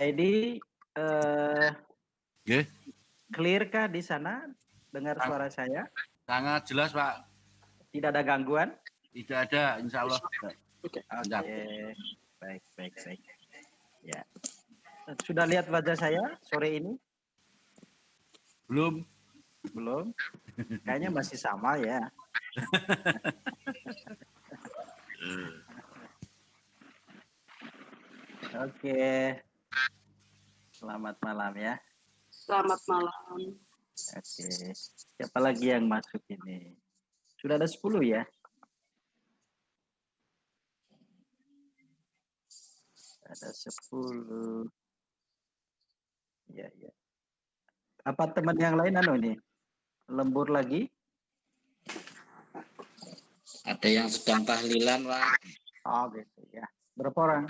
Jadi Nggih. clear kah di sana dengar suara saya? Sangat jelas, Pak. Tidak ada gangguan? Tidak ada, insya Allah. Oke, Siap. baik. Ya, sudah lihat wajah saya sore ini? Belum. Belum? Kayaknya masih sama ya. Oke, selamat malam ya. Selamat malam. Oke, siapa lagi yang masuk ini? Sudah ada 10 ya? Ada 10. Ya. Apa teman yang lain nih? Lembur lagi? Ada yang sedang tahlilan, Pak. Oh gitu ya. Berapa orang?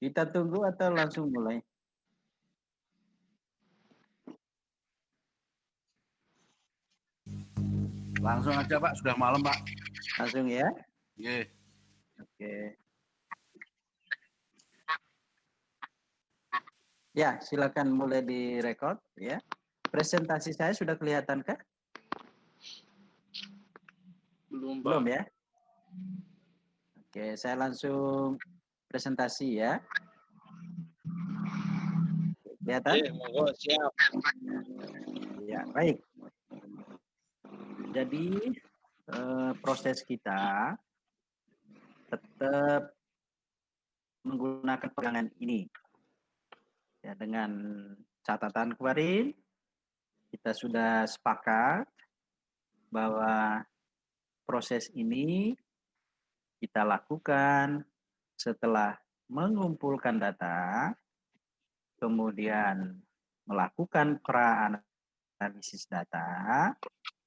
Kita tunggu atau langsung mulai? Langsung aja, Pak. Sudah malam, Pak. Langsung ya? Nggih. Oke. Ya, silakan mulai direkod ya. Presentasi saya sudah kelihatan kah? Belum ya? Oke, saya langsung presentasi ya. Kelihatan? Monggo, siap. Ya, baik. Jadi proses kita tetap menggunakan pegangan ini. Ya, dengan catatan kemarin kita sudah sepakat bahwa proses ini kita lakukan setelah mengumpulkan data, kemudian melakukan pra-analisis data,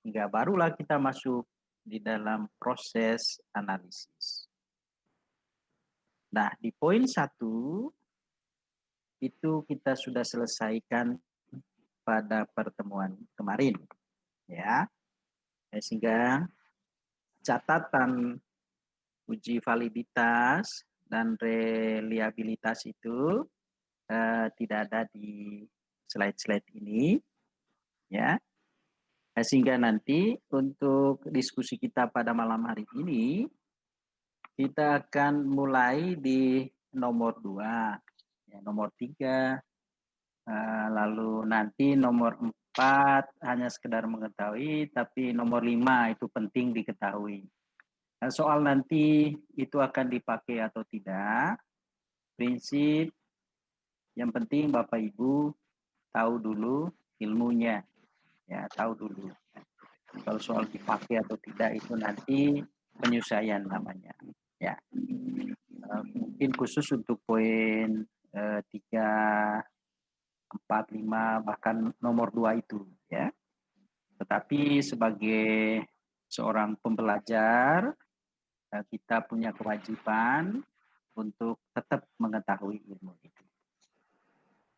hingga barulah kita masuk di dalam proses analisis. Nah, di poin 1 itu kita sudah selesaikan pada pertemuan kemarin, ya. Sehingga catatan uji validitas dan reliabilitas itu tidak ada di slide-slide ini, ya. Sehingga nanti untuk diskusi kita pada malam hari ini kita akan mulai di nomor 2, ya, nomor 3, lalu nanti nomor 4 hanya sekedar mengetahui, tapi nomor 5 itu penting diketahui. Nah, soal nanti itu akan dipakai atau tidak, prinsip yang penting Bapak Ibu tahu dulu ilmunya, ya, tahu dulu. Kalau soal dipakai atau tidak itu nanti penyesuaian namanya, ya. Mungkin khusus untuk poin 3, 4, 5, bahkan nomor 2 itu, ya. Tetapi sebagai seorang pembelajar, kita punya kewajiban untuk tetap mengetahui ilmu itu.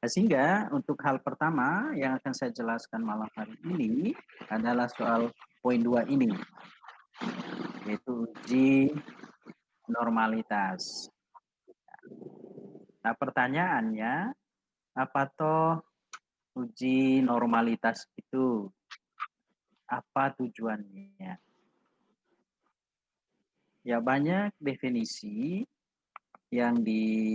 Sehingga untuk hal pertama yang akan saya jelaskan malam hari ini adalah soal poin 2 ini, yaitu uji normalitas. Nah, pertanyaannya, apa toh uji normalitas itu? Apa tujuannya? Ya, banyak definisi yang dijelaskan.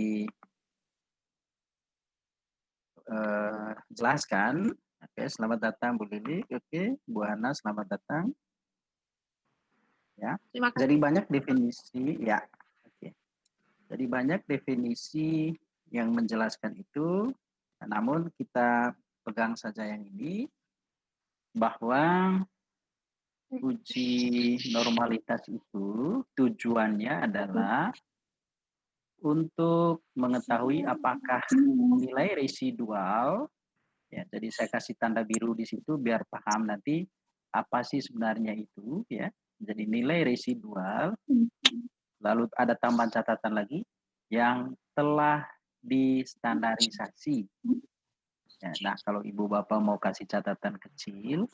Oke, selamat datang Bu Lili. Oke, Bu Hana, selamat datang. Ya, jadi banyak definisi, ya. Oke. Jadi banyak definisi yang menjelaskan itu, namun kita pegang saja yang ini, bahwa uji normalitas itu tujuannya adalah untuk mengetahui apakah nilai residual, ya, jadi saya kasih tanda biru di situ biar paham nanti apa sih sebenarnya itu, ya. Jadi nilai residual, lalu ada tambahan catatan lagi yang telah distandarisasi. Ya, nah, kalau Ibu Bapak mau kasih catatan kecil,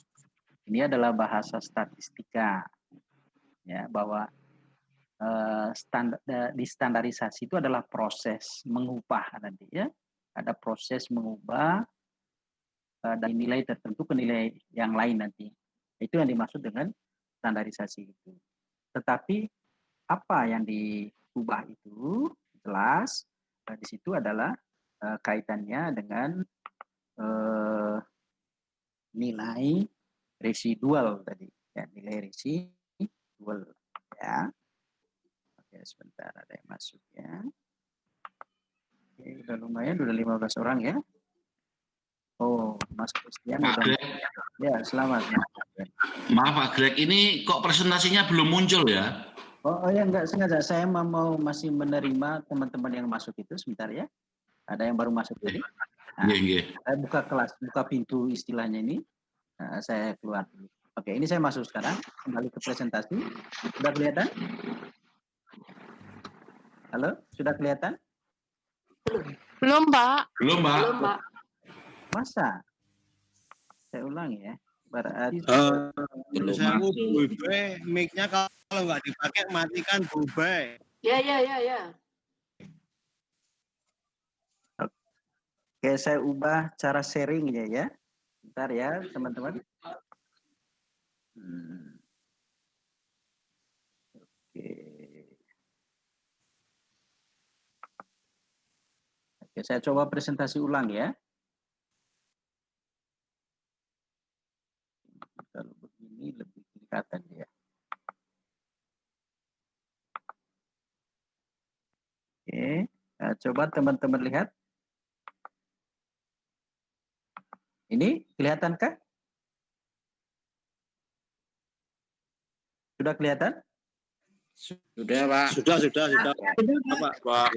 ini adalah bahasa statistika, ya, bahwa distandarisasi itu adalah proses mengubah nanti, ya, ada proses mengubah dari nilai tertentu ke nilai yang lain nanti. Itu yang dimaksud dengan standarisasi itu. Tetapi apa yang diubah itu jelas di situ adalah kaitannya dengan nilai residual tadi, ya, nilai residual, ya. Oke, sebentar ada yang masuk, ya. Oke, udah lumayan, udah 15 orang, ya. Oh, Mas Christian Pak udah. Greg, Ya, selamat. maaf Pak Greg, ini kok presentasinya belum muncul ya? Oh ya, enggak sengaja. Saya mau masih menerima teman-teman yang masuk itu sebentar, ya. Ada yang baru masuk tadi. Nah, saya buka kelas, buka pintu istilahnya ini. Nah, saya keluar dulu. Oke, ini saya masuk sekarang. Kembali ke presentasi. Sudah kelihatan? Halo, sudah kelihatan? Belum, Pak. Belum Pak. Belum, Pak. Masa? Saya ulangi, ya. Berarti Belum Saya Mas. mic-nya kalau nggak dipakai matikan Bubay. Ya. Oke, saya ubah cara sharingnya, ya. Bentar ya, teman-teman. Oke, saya coba presentasi ulang, ya. Kalau begini lebih kelihatan, ya. Oke, coba teman-teman lihat. Ini kelihatankah? Sudah kelihatan? Sudah Pak. Sudah. Pak.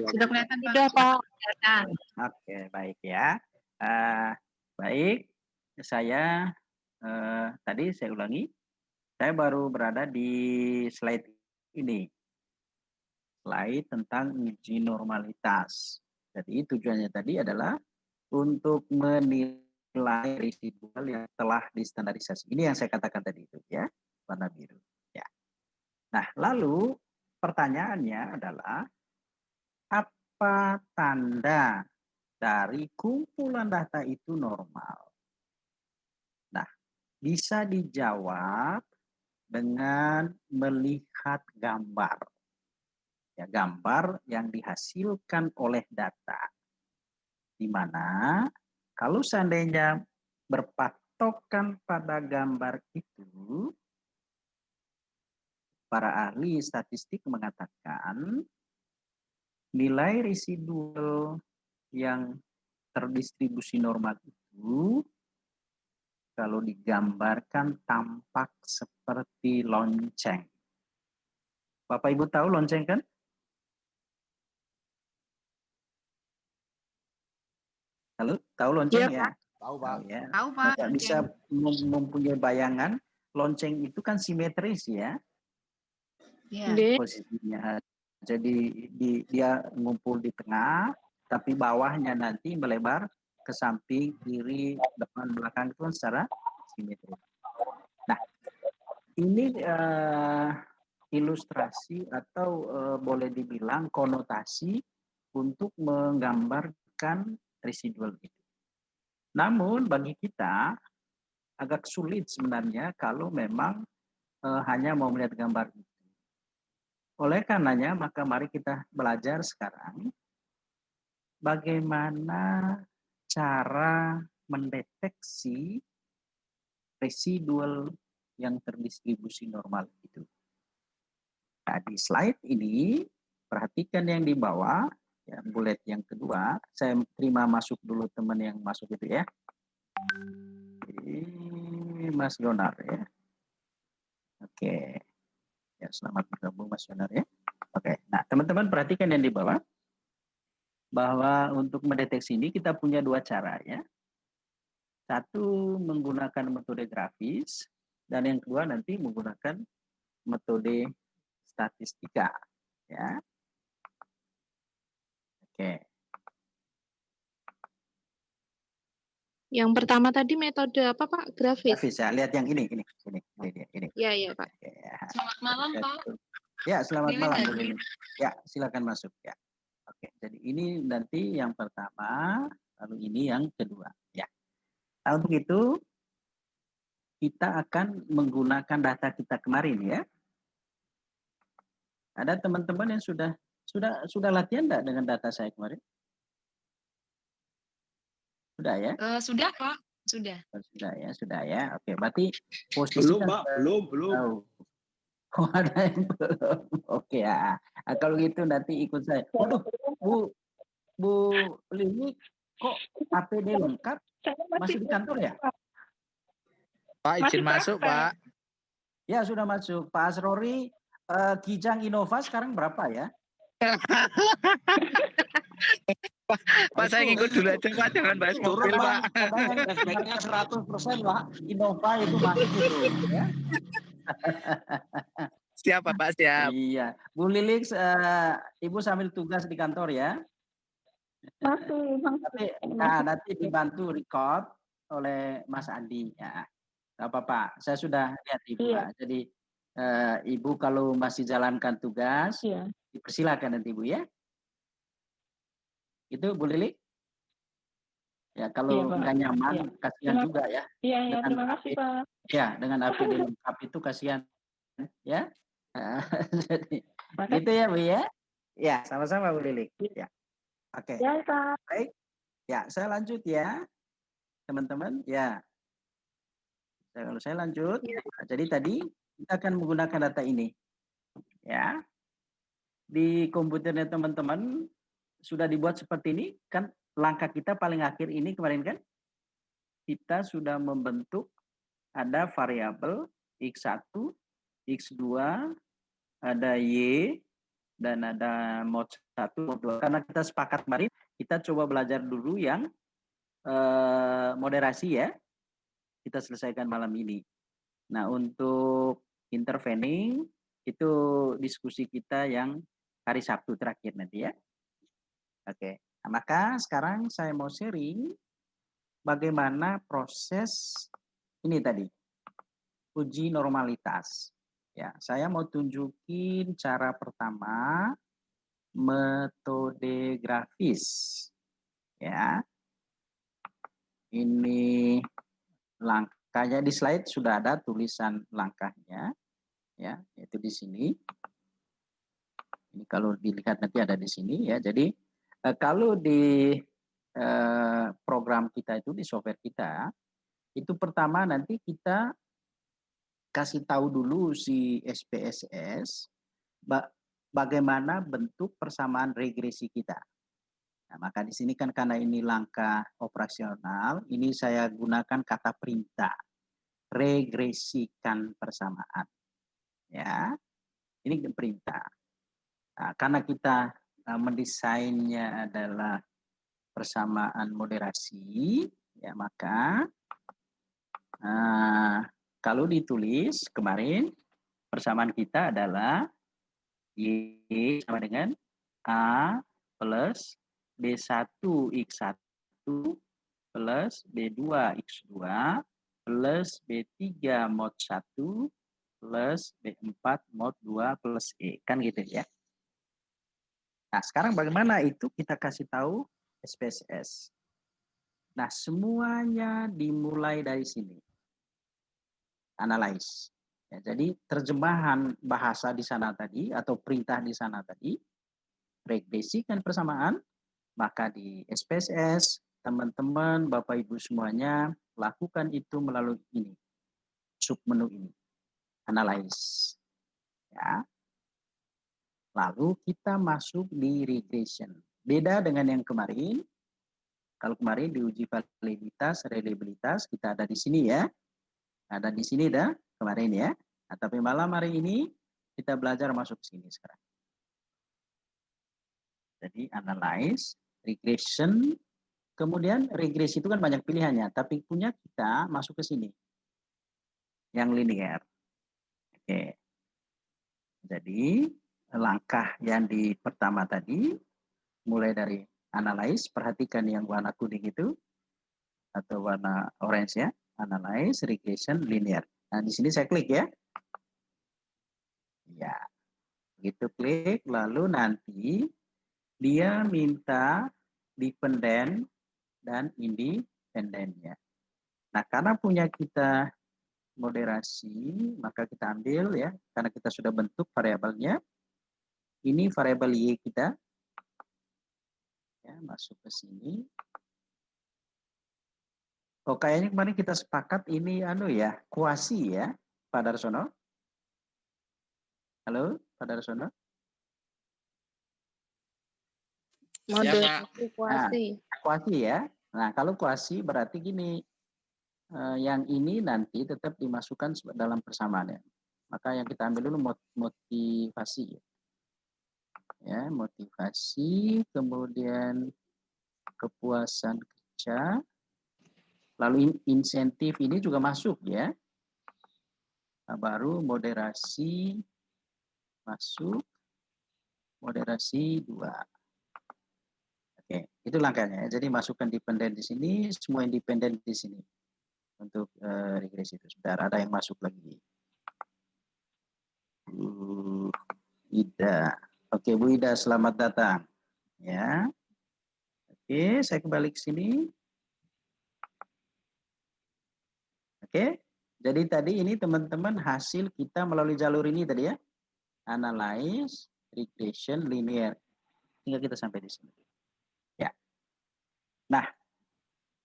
Sudah kelihatan, sudah, Pak. Kelihatan. Oke, baik, ya. Baik, saya tadi saya ulangi. Saya baru berada di slide ini. Slide tentang uji normalitas. Jadi tujuannya tadi adalah untuk menilai residual yang telah distandarisasi. Ini yang saya katakan tadi itu, ya, warna biru. Ya. Nah, lalu pertanyaannya adalah apa tanda dari kumpulan data itu normal? Nah, bisa dijawab dengan melihat gambar. Ya, gambar yang dihasilkan oleh data. Di mana kalau seandainya berpatokan pada gambar itu, para ahli statistik mengatakan nilai residual yang terdistribusi normal itu kalau digambarkan tampak seperti lonceng. Bapak Ibu tahu lonceng kan? Halo, tahu lonceng, ya? Tahu Pak. Ya. Tahu, Pak. Maka bisa mempunyai bayangan lonceng itu kan simetris, ya, posisinya. Jadi dia ngumpul di tengah, tapi bawahnya nanti melebar ke samping, kiri, depan, belakang itu secara simetris. Nah, ini ilustrasi atau boleh dibilang konotasi untuk menggambarkan residual itu. Namun bagi kita agak sulit sebenarnya kalau memang hanya mau melihat gambar itu. Oleh karenanya, maka mari kita belajar sekarang bagaimana cara mendeteksi residual yang terdistribusi normal itu. Nah, di slide ini, perhatikan yang di bawah, ya, bullet yang kedua. Saya terima masuk dulu teman yang masuk itu, ya. Ini Mas Donar, ya. Oke. Ya, selamat bergabung Mas Donar, ya. Oke. Nah, teman-teman perhatikan yang di bawah. Bahwa untuk mendeteksi ini kita punya dua cara, ya. Satu menggunakan metode grafis dan yang kedua nanti menggunakan metode statistika, ya. Oke. Oke. Yang pertama tadi metode apa Pak? Grafis. Grafis ya. Lihat yang ini. Iya, iya Pak. Oke, ya. Selamat malam, Pak. Ya, selamat Lili malam Bu hadir. Lili. Ya, silakan masuk ya. Oke, jadi ini nanti yang pertama, lalu ini yang kedua. Ya. Nah, untuk itu kita akan menggunakan data kita kemarin ya. Ada teman-teman yang sudah latihan enggak dengan data saya kemarin? Sudah ya? Sudah, Pak. Sudah. Sudah ya. Oke, berarti posisi Belum, kan Pak. Belum. tahu. Oh, ada yang belum. Oke ya. Nah, kalau gitu nanti ikut saya. Waduh, Bu Lili, kok APD lengkap? Masih di kantor ya? Pak, izin masuk, Pak. Ya, sudah masuk. Pak Asrori, Kijang Innova sekarang berapa ya? Pak, saya ngikut dulu aja, Pak. Jangan bahas mobil, Pak. Kadang 100% lah. Innova itu masuk itu. Ya. Siap, Pak. Siap. Iya. Bu Lilik, Ibu sambil tugas di kantor ya? Masih. Nanti dibantu record oleh Mas Andi ya. Gak apa-apa, saya sudah lihat Ibu. Iya. Jadi Ibu kalau masih jalankan tugas, Iya. dipersilakan nanti Bu ya. Itu Bu Lilik? Ya, kalau Iya, Pak. nggak nyaman, Iya. kasihan juga ya. Iya, terima kasih Pak. Ya, dengan APD lengkap itu kasihan ya. Jadi, gitu ya Bu ya. Ya, sama-sama Bu Lilik. Ya. Oke. Ya, Pak. Baik. Ya, saya lanjut ya. Teman-teman, ya. Kalau saya lanjut, jadi tadi kita akan menggunakan data ini. Ya. Di komputernya teman-teman sudah dibuat seperti ini, kan langkah kita paling akhir ini kemarin kan? Kita sudah membentuk ada variabel X1, X2, ada Y, dan ada mod 1, mod 2. Karena kita sepakat kemarin, kita coba belajar dulu yang moderasi ya. Kita selesaikan malam ini. Nah, untuk intervening, itu diskusi kita yang hari Sabtu terakhir nanti ya. Oke, nah, maka sekarang saya mau sharing bagaimana proses ini tadi, uji normalitas. Ya, saya mau tunjukin cara pertama, metode grafis. Ya, ini langkahnya di slide sudah ada tulisan langkahnya, ya, itu di sini. Ini kalau dilihat nanti ada di sini ya. Jadi kalau di program kita itu di software kita, itu pertama nanti kita kasih tahu dulu si SPSS bagaimana bentuk persamaan regresi kita. Nah, maka di sini kan karena ini langkah operasional, ini saya gunakan kata perintah, regresikan persamaan. Ya, ini perintah. Nah, karena kita mendesainnya adalah persamaan moderasi, ya maka kalau ditulis kemarin persamaan kita adalah Y sama dengan A plus B1X1 plus B2X2 plus B3 mod 1 plus B4 mod 2 plus E. Kan gitu ya. Nah, sekarang bagaimana itu kita kasih tahu SPSS. Nah, semuanya dimulai dari sini. Analyze. Ya, jadi terjemahan bahasa di sana tadi atau perintah di sana tadi, regresikan persamaan, maka di SPSS, teman-teman, Bapak Ibu semuanya, lakukan itu melalui ini, submenu ini, analyze. Ya. Lalu kita masuk di regression. Beda dengan yang kemarin. Kalau kemarin diuji validitas, reliabilitas, kita ada di sini ya. Ada di sini dah kemarin ya. Nah, tapi malam hari ini kita belajar masuk ke sini sekarang. Jadi analyze, regression, kemudian regresi itu kan banyak pilihannya, tapi punya kita masuk ke sini. Yang linear. Oke. Jadi langkah yang di pertama tadi, mulai dari analyze, perhatikan yang warna kuning itu atau warna orange ya, analyze, regression, linear. Nah, di sini saya klik ya. Ya, begitu klik, lalu nanti dia minta dependent dan independennya. Nah, karena punya kita moderasi, maka kita ambil ya, karena kita sudah bentuk variabelnya. Ini variabel Y kita. Ya, masuk ke sini. Oh, kayaknya kemarin kita sepakat ini ya, kuasi ya, Pak Darsono. Halo, Pak Darsono. Mode Kuasi. Kuasi ya. Nah, kalau kuasi berarti gini, yang ini nanti tetap dimasukkan dalam persamaannya. Maka yang kita ambil dulu motivasi. Ya, motivasi, kemudian kepuasan kerja, lalu insentif ini juga masuk ya. Nah, baru moderasi masuk, moderasi 2. Oke, itu langkahnya. Jadi masukkan dependen di sini, semua independen di sini untuk regresi itu. Sebentar, ada yang masuk lagi. Bu Ida. Oke, Bu Ida, selamat datang. Ya. Oke, saya kembali ke sini. Oke, jadi tadi ini teman-teman hasil kita melalui jalur ini tadi ya. Analyze, regression, linear. Hingga kita sampai di sini. Ya. Nah,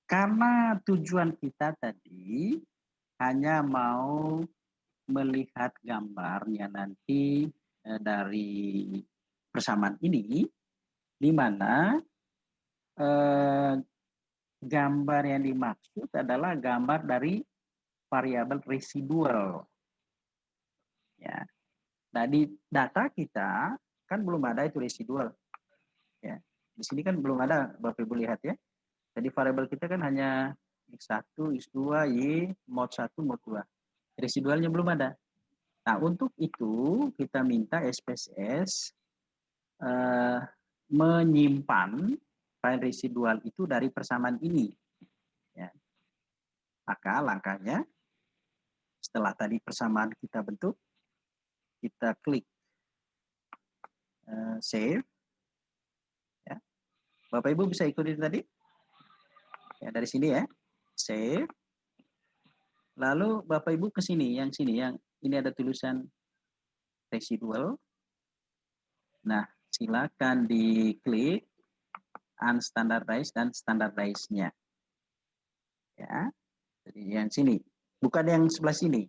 karena tujuan kita tadi hanya mau melihat gambarnya nanti dari persamaan ini, di mana gambar yang dimaksud adalah gambar dari variabel residual. Ya. Nah, di data kita kan belum ada itu residual. Ya. Di sini kan belum ada, Bapak Ibu lihat ya. Jadi variabel kita kan hanya X1, X2, Y, mod 1, mod 2. Residualnya belum ada. Nah, untuk itu kita minta SPSS menyimpan file residual itu dari persamaan ini. Ya. Maka langkahnya setelah tadi persamaan kita bentuk, kita klik save. Ya. Bapak Ibu bisa ikuti tadi? Ya, dari sini ya, save. Lalu Bapak Ibu ke sini, yang ini ada tulisan residual. Nah, silakan diklik unstandardized dan standardized-nya. Ya. Jadi yang sini, bukan yang sebelah sini.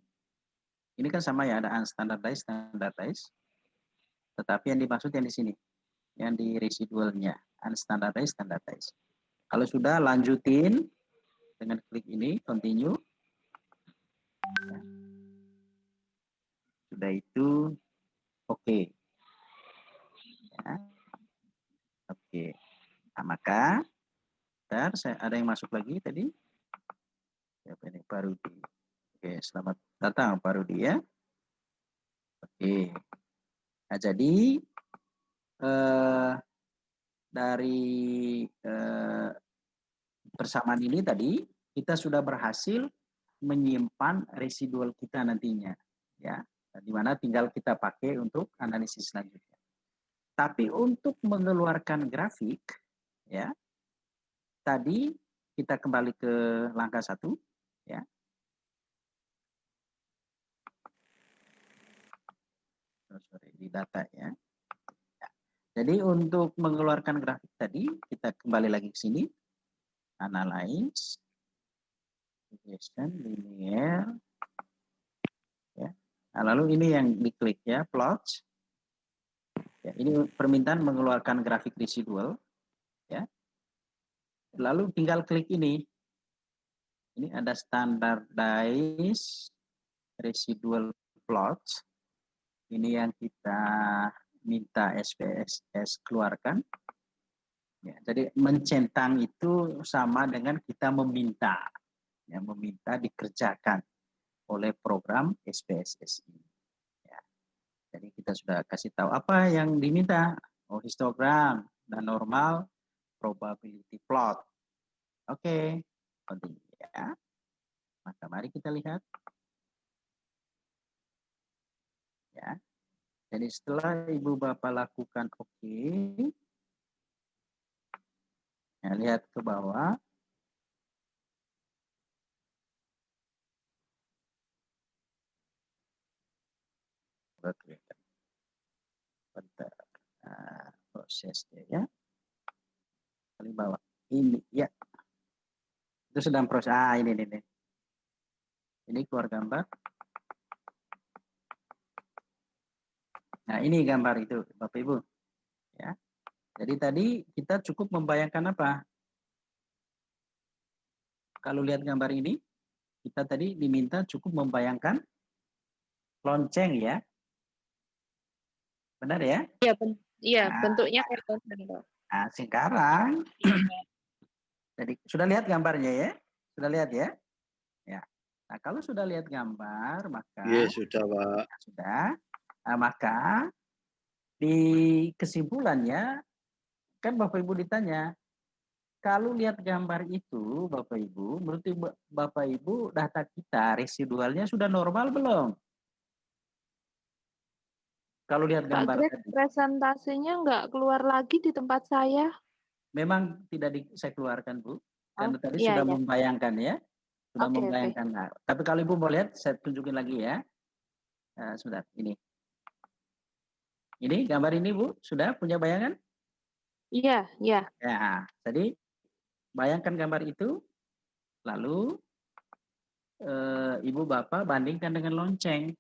Ini kan sama ya, ada unstandardized, standardized. Tetapi yang dimaksud yang di sini, yang di residualnya, unstandardized, standardized. Kalau sudah, lanjutin dengan klik ini, continue. Ya. Sudah itu, oke. Ya. Oke. Nah, maka, ada yang masuk lagi tadi. Siapa ini? Pak Rudi. Oke, selamat datang Pak Rudi ya. Oke. Nah, jadi dari persamaan ini tadi kita sudah berhasil menyimpan residual kita nantinya, ya, di mana tinggal kita pakai untuk analisis selanjutnya. Tapi untuk mengeluarkan grafik, ya, tadi kita kembali ke langkah 1, ya. Sorry, di data ya. Jadi untuk mengeluarkan grafik tadi, kita kembali lagi ke sini. Analyze, regression, linear. Ya. Nah, lalu ini yang diklik ya, plot. Ya, ini permintaan mengeluarkan grafik residual. Ya. Lalu tinggal klik ini. Ini ada standardized residual plot. Ini yang kita minta SPSS keluarkan. Ya, jadi mencentang itu sama dengan kita meminta. Ya, meminta dikerjakan oleh program SPSS ini. Ya. Jadi kita sudah kasih tahu apa yang diminta. Oh, histogram. dan normal probability plot. Oke, continue ya. Maka mari kita lihat. Ya. Jadi setelah Ibu Bapak lakukan oke, ya, lihat ke bawah. Bentar. Nah, prosesnya ya. Paling bawah. Ini ya. Itu sedang proses. Ini. Ini keluar gambar. Nah, ini gambar itu, Bapak Ibu. Ya. Jadi tadi kita cukup membayangkan apa? Kalau lihat gambar ini, kita tadi diminta cukup membayangkan lonceng ya. Benar ya? Iya, bentuknya kayak lonceng. Nah, sekarang jadi sudah lihat gambarnya ya? Sudah lihat ya? Ya. Nah, kalau sudah lihat gambar, maka sudah, Pak. sudah. Nah, maka di kesimpulannya kan Bapak Ibu ditanya, kalau lihat gambar itu Bapak Ibu, menurut Bapak Ibu data kita residualnya sudah normal belum? Kalau lihat Pak gambar Greg, tadi. presentasinya nggak keluar lagi di tempat saya. Memang tidak saya keluarkan, Bu. Karena tadi iya, sudah iya. membayangkan ya. Sudah Oke. membayangkan. Nah, tapi kalau Ibu mau lihat, saya tunjukin lagi ya. Sebentar, ini. Ini gambar ini, Bu. Sudah punya bayangan? Iya. Ya, jadi bayangkan gambar itu, lalu Ibu Bapak bandingkan dengan lonceng.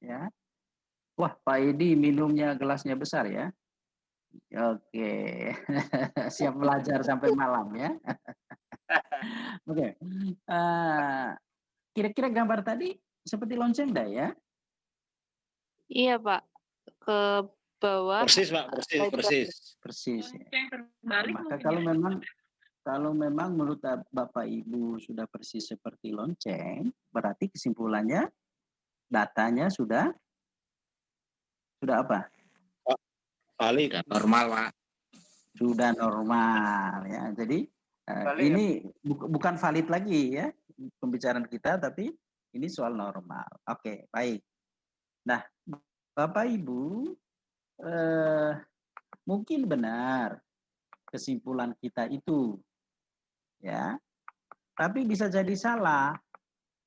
Ya. Wah, Pak Edi minumnya gelasnya besar ya. Oke, siap belajar sampai malam ya. Oke, kira-kira gambar tadi seperti lonceng dah ya? Iya, Pak. Ke bawah. Persis, Pak. Persis. Persis. Ya. Terbalik Maka mungkin kalau memang menurut Bapak Ibu sudah persis seperti lonceng, berarti kesimpulannya datanya sudah apa? Balik. Normal, Pak. Sudah normal ya. Jadi ini bukan valid lagi ya pembicaraan kita, tapi ini soal normal. Oke, baik. Nah, Bapak Ibu mungkin benar kesimpulan kita itu ya, tapi bisa jadi salah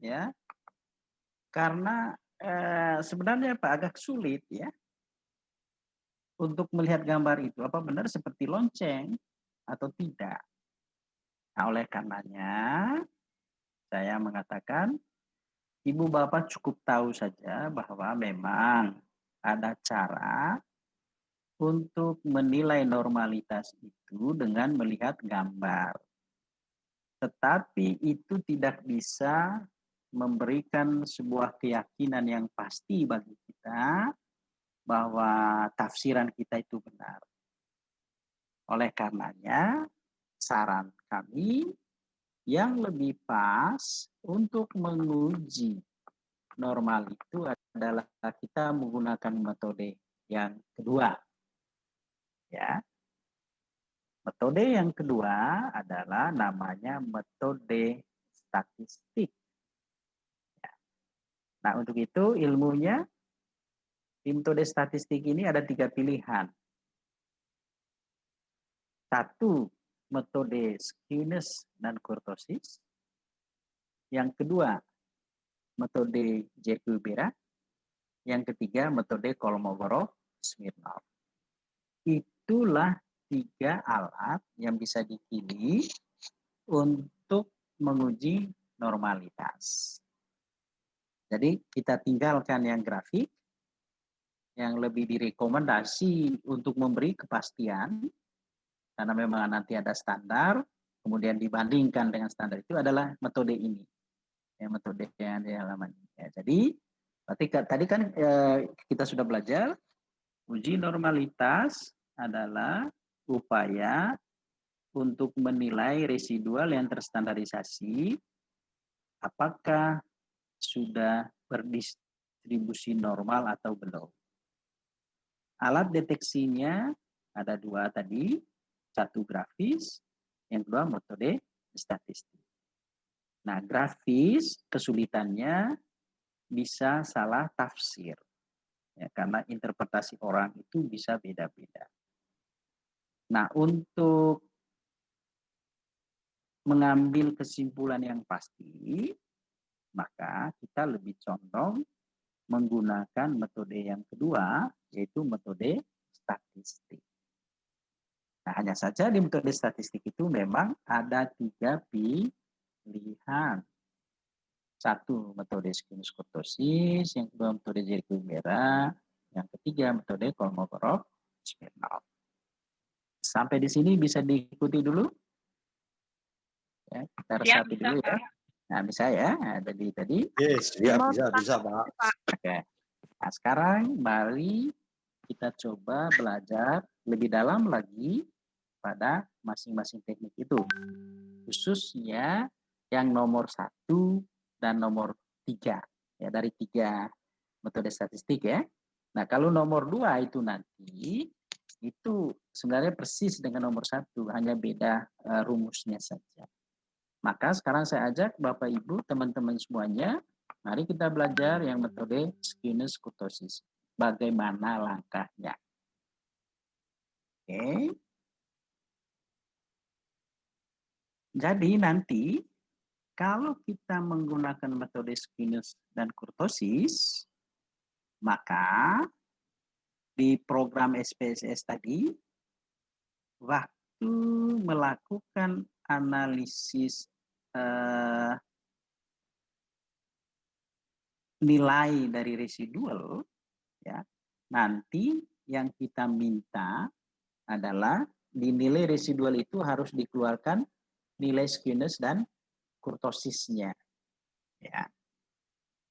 ya, karena sebenarnya Pak agak sulit ya untuk melihat gambar itu apa benar seperti lonceng atau tidak. Nah, oleh karenanya saya mengatakan Ibu Bapak cukup tahu saja bahwa memang ada cara untuk menilai normalitas itu dengan melihat gambar. Tetapi itu tidak bisa memberikan sebuah keyakinan yang pasti bagi kita bahwa tafsiran kita itu benar. Oleh karenanya, saran kami yang lebih pas untuk menguji normal itu adalah kita menggunakan metode yang kedua. Ya. Metode yang kedua adalah namanya metode statistik. Nah, untuk itu ilmunya di metode statistik ini ada 3 pilihan. Satu, metode skewness dan kurtosis. Yang kedua, metode Jekyll-Bera. Yang ketiga, metode Kolmogorov-Smirnov. Itulah 3 alat yang bisa dipilih untuk menguji normalitas. Jadi kita tinggalkan yang grafik, yang lebih direkomendasi untuk memberi kepastian, karena memang nanti ada standar, kemudian dibandingkan dengan standar itu adalah metode ini. Ya, metode yang di halaman ini. Ya, jadi tadi kan kita sudah belajar, uji normalitas adalah upaya untuk menilai residual yang terstandarisasi apakah sudah berdistribusi normal atau belum. Alat deteksinya ada 2 tadi, satu grafis, yang kedua metode statistik. Nah, grafis kesulitannya bisa salah tafsir. Ya, karena interpretasi orang itu bisa beda-beda. Nah, untuk mengambil kesimpulan yang pasti, maka kita lebih condong menggunakan metode yang kedua, yaitu metode statistik. Nah, hanya saja di metode statistik itu memang ada 3 pilihan. Satu, metode Skinus-Kurtosis, yang kedua metode Jericho-Bera, yang ketiga metode Kolmogorov-Smirnov. Sampai di sini bisa diikuti dulu? Ya, kita resapi dulu ya. Nah, bisa ya. Nah, tadi. Yes, ya, bisa Pak. Oke. Nah, sekarang mari kita coba belajar lebih dalam lagi pada masing-masing teknik itu. Khususnya yang nomor 1 dan nomor 3. Ya, dari 3 metode statistik ya. Nah, kalau nomor 2 itu nanti, itu sebenarnya persis dengan nomor 1, hanya beda rumusnya saja. Maka sekarang saya ajak Bapak Ibu, teman-teman semuanya, mari kita belajar yang metode Skinus-Kurtosis. Bagaimana langkahnya? Oke. Jadi nanti kalau kita menggunakan metode Skinus dan Kurtosis, maka di program SPSS tadi, waktu melakukan analisis nilai dari residual, ya, nanti yang kita minta adalah di nilai residual itu harus dikeluarkan nilai Skinus dan kurtosisnya. Ya.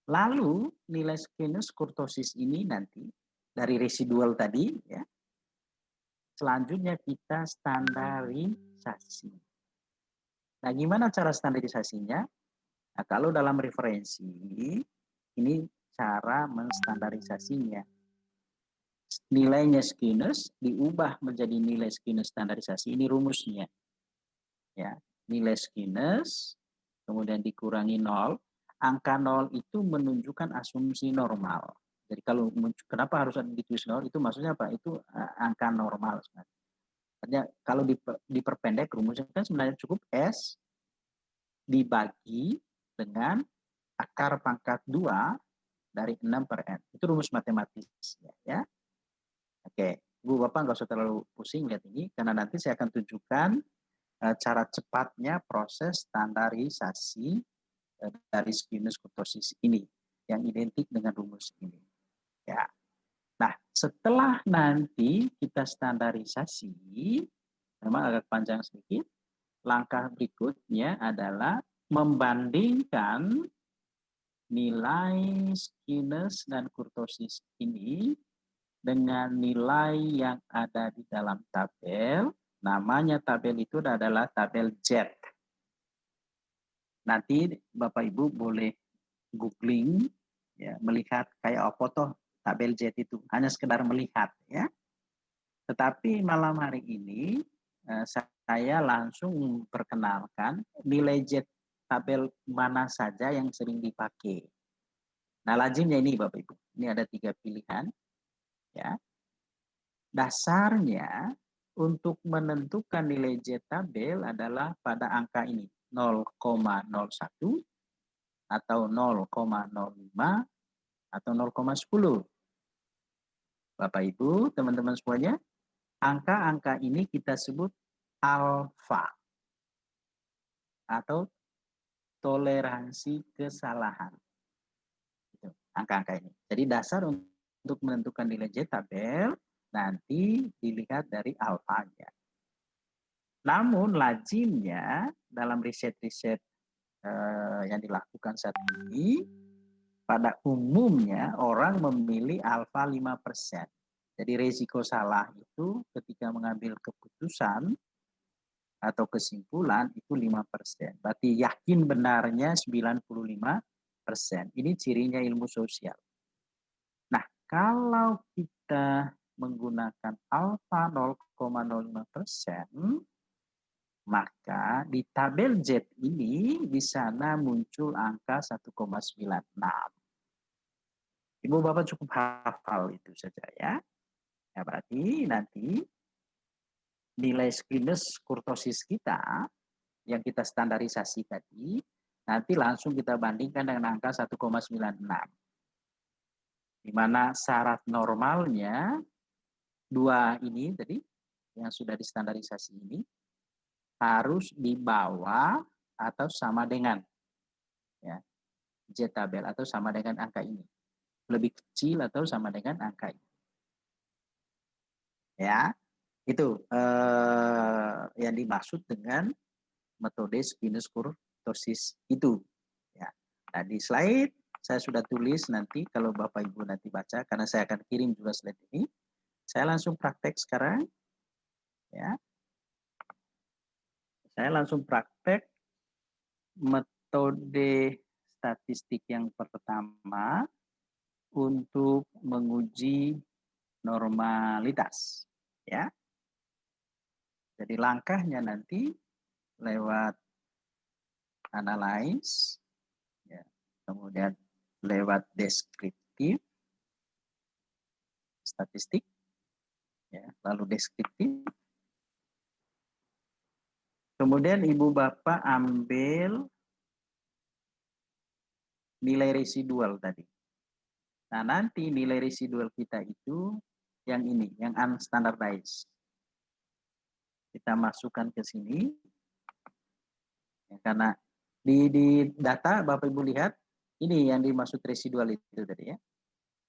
Lalu nilai Skinus kurtosis ini nanti dari residual tadi, ya, selanjutnya kita standarisasi. Nah, gimana cara standarisasinya? Nah, kalau dalam referensi, ini cara menstandarisasinya. Nilainya Skinus diubah menjadi nilai Skinus standarisasi. Ini rumusnya. Ya, nilai Skinus, kemudian dikurangi 0. Angka 0 itu menunjukkan asumsi normal. Jadi kalau kenapa harus ditulis 0? Itu maksudnya apa? Itu angka normal. Artinya kalau diperpendek rumusnya kan sebenarnya cukup S dibagi dengan akar pangkat 2 dari 6 per N. Itu rumus matematisnya, ya. Oke, Bu Bapak nggak usah terlalu pusing lihat ini, karena nanti saya akan tunjukkan cara cepatnya proses standarisasi dari Skinus kurtosis ini, yang identik dengan rumus ini. Ya. Nah, setelah nanti kita standarisasi, memang agak panjang sedikit, langkah berikutnya adalah membandingkan nilai Skinus dan kurtosis ini dengan nilai yang ada di dalam tabel. Namanya tabel itu adalah tabel Z. Nanti Bapak Ibu boleh googling, ya, melihat kayak apa toh tabel Z itu. Hanya sekedar melihat, ya. Tetapi malam hari ini saya langsung memperkenalkan nilai Z tabel mana saja yang sering dipakai. Nah, lazimnya ini Bapak Ibu. Ini ada 3 pilihan. Ya. Dasarnya untuk menentukan nilai Z tabel adalah pada angka ini, 0,01 atau 0,05 atau 0,10. Bapak Ibu, teman-teman semuanya, angka-angka ini kita sebut alfa atau toleransi kesalahan. Itu, angka-angka ini. Jadi dasar untuk menentukan nilai Z tabel nanti dilihat dari alfanya. Namun lazimnya dalam riset-riset yang dilakukan saat ini, pada umumnya orang memilih alfa 5%. Jadi risiko salah itu ketika mengambil keputusan atau kesimpulan itu 5%. Berarti yakin benarnya 95%. Ini cirinya ilmu sosial. Nah, kalau kita menggunakan alfa 0,05%, maka di tabel Z ini di sana muncul angka 1,96. Ibu Bapak cukup hafal itu saja ya. Ya berarti nanti nilai squamous kurtosis kita yang kita standarisasi tadi, nanti langsung kita bandingkan dengan angka 1,96. Di mana syarat normalnya 2 ini tadi yang sudah distandarisasi ini harus di bawah atau sama dengan ya Z tabel atau sama dengan angka ini. Lebih kecil atau sama dengan angka ini. Ya, itu yang dimaksud dengan metode squamous kurtosis itu. Ya. Nah, di slide saya sudah tulis nanti kalau Bapak Ibu nanti baca karena saya akan kirim juga slide ini. Saya langsung praktek sekarang. Ya. Saya langsung praktek metode statistik yang pertama untuk menguji normalitas. Ya. Jadi langkahnya nanti lewat analyze, ya, kemudian lewat deskriptif, statistik, ya, lalu deskriptif. Kemudian Ibu Bapak ambil nilai residual tadi. Nah, nanti nilai residual kita itu yang ini, yang unstandardized. Kita masukkan ke sini. Ya, karena di data Bapak Ibu lihat, ini yang dimaksud residual itu tadi ya.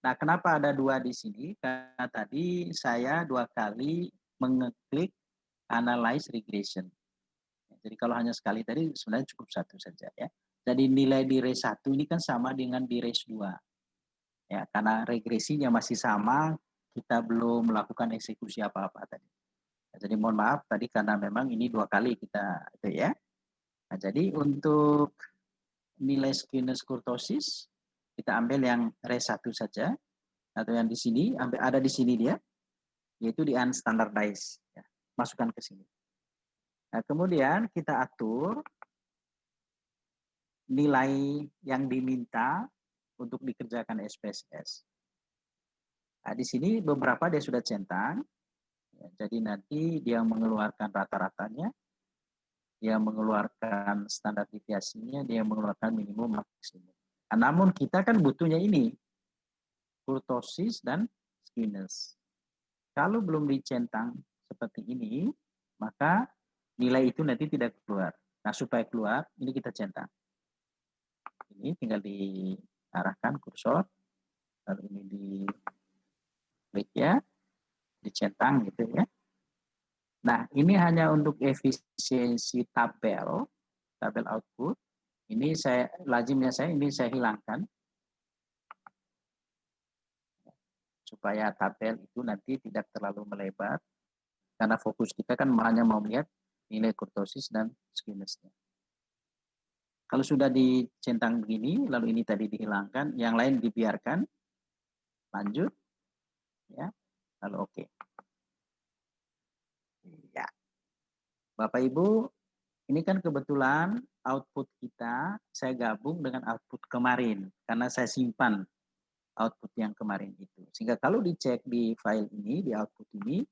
Nah, kenapa ada 2 di sini? Karena tadi saya 2 kali mengeklik analyze regression. Jadi kalau hanya sekali tadi sebenarnya cukup 1 saja ya. Jadi nilai di res 1 ini kan sama dengan di res 2. Ya, karena regresinya masih sama, kita belum melakukan eksekusi apa-apa tadi. Nah, jadi mohon maaf tadi karena memang ini 2 kali kita itu ya. Nah, jadi untuk nilai squamous kurtosis kita ambil yang res 1 saja atau yang di sini ada di sini dia yaitu di unstandardized ya. Masukkan ke sini. Nah, kemudian kita atur nilai yang diminta untuk dikerjakan SPSS. Nah, di sini beberapa dia sudah centang. Ya, jadi nanti dia mengeluarkan rata-ratanya, dia mengeluarkan standar deviasinya, dia mengeluarkan minimum maksimum. Nah, namun kita kan butuhnya ini, kurtosis dan squamous. Kalau belum dicentang seperti ini, maka nilai itu nanti tidak keluar. Nah, supaya keluar, ini kita centang. Ini tinggal diarahkan kursor, lalu ini di klik ya, dicentang gitu ya. Nah, ini hanya untuk efisiensi tabel output. Ini lazimnya ini saya hilangkan. Supaya tabel itu nanti tidak terlalu melebar. Karena fokus kita kan hanya mau melihat nilai kurtosis dan squamousnya. Kalau sudah dicentang begini, lalu ini tadi dihilangkan, yang lain dibiarkan, lanjut, ya, lalu oke. Ya, Bapak Ibu, ini kan kebetulan output kita saya gabung dengan output kemarin, karena saya simpan output yang kemarin itu. Sehingga kalau dicek di file ini, di output ini,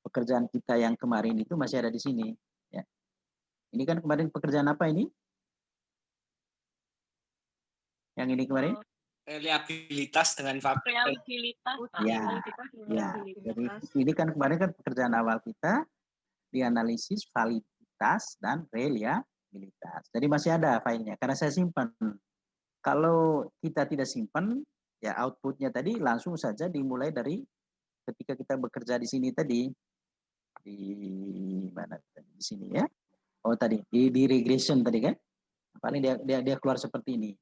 pekerjaan kita yang kemarin itu masih ada di sini. Ya. Ini kan kemarin pekerjaan apa ini? Yang ini kemarin? Reliabilitas dengan Reliabilitas. Ya, ya. Jadi ini kan kemarin kan pekerjaan awal kita dianalisis validitas dan reliabilitas. Jadi masih ada filenya karena saya simpan. Kalau kita tidak simpan, ya outputnya tadi langsung saja dimulai dari ketika kita bekerja di sini tadi di mana tadi di sini ya. Oh tadi di regression tadi kan. Paling dia keluar seperti ini.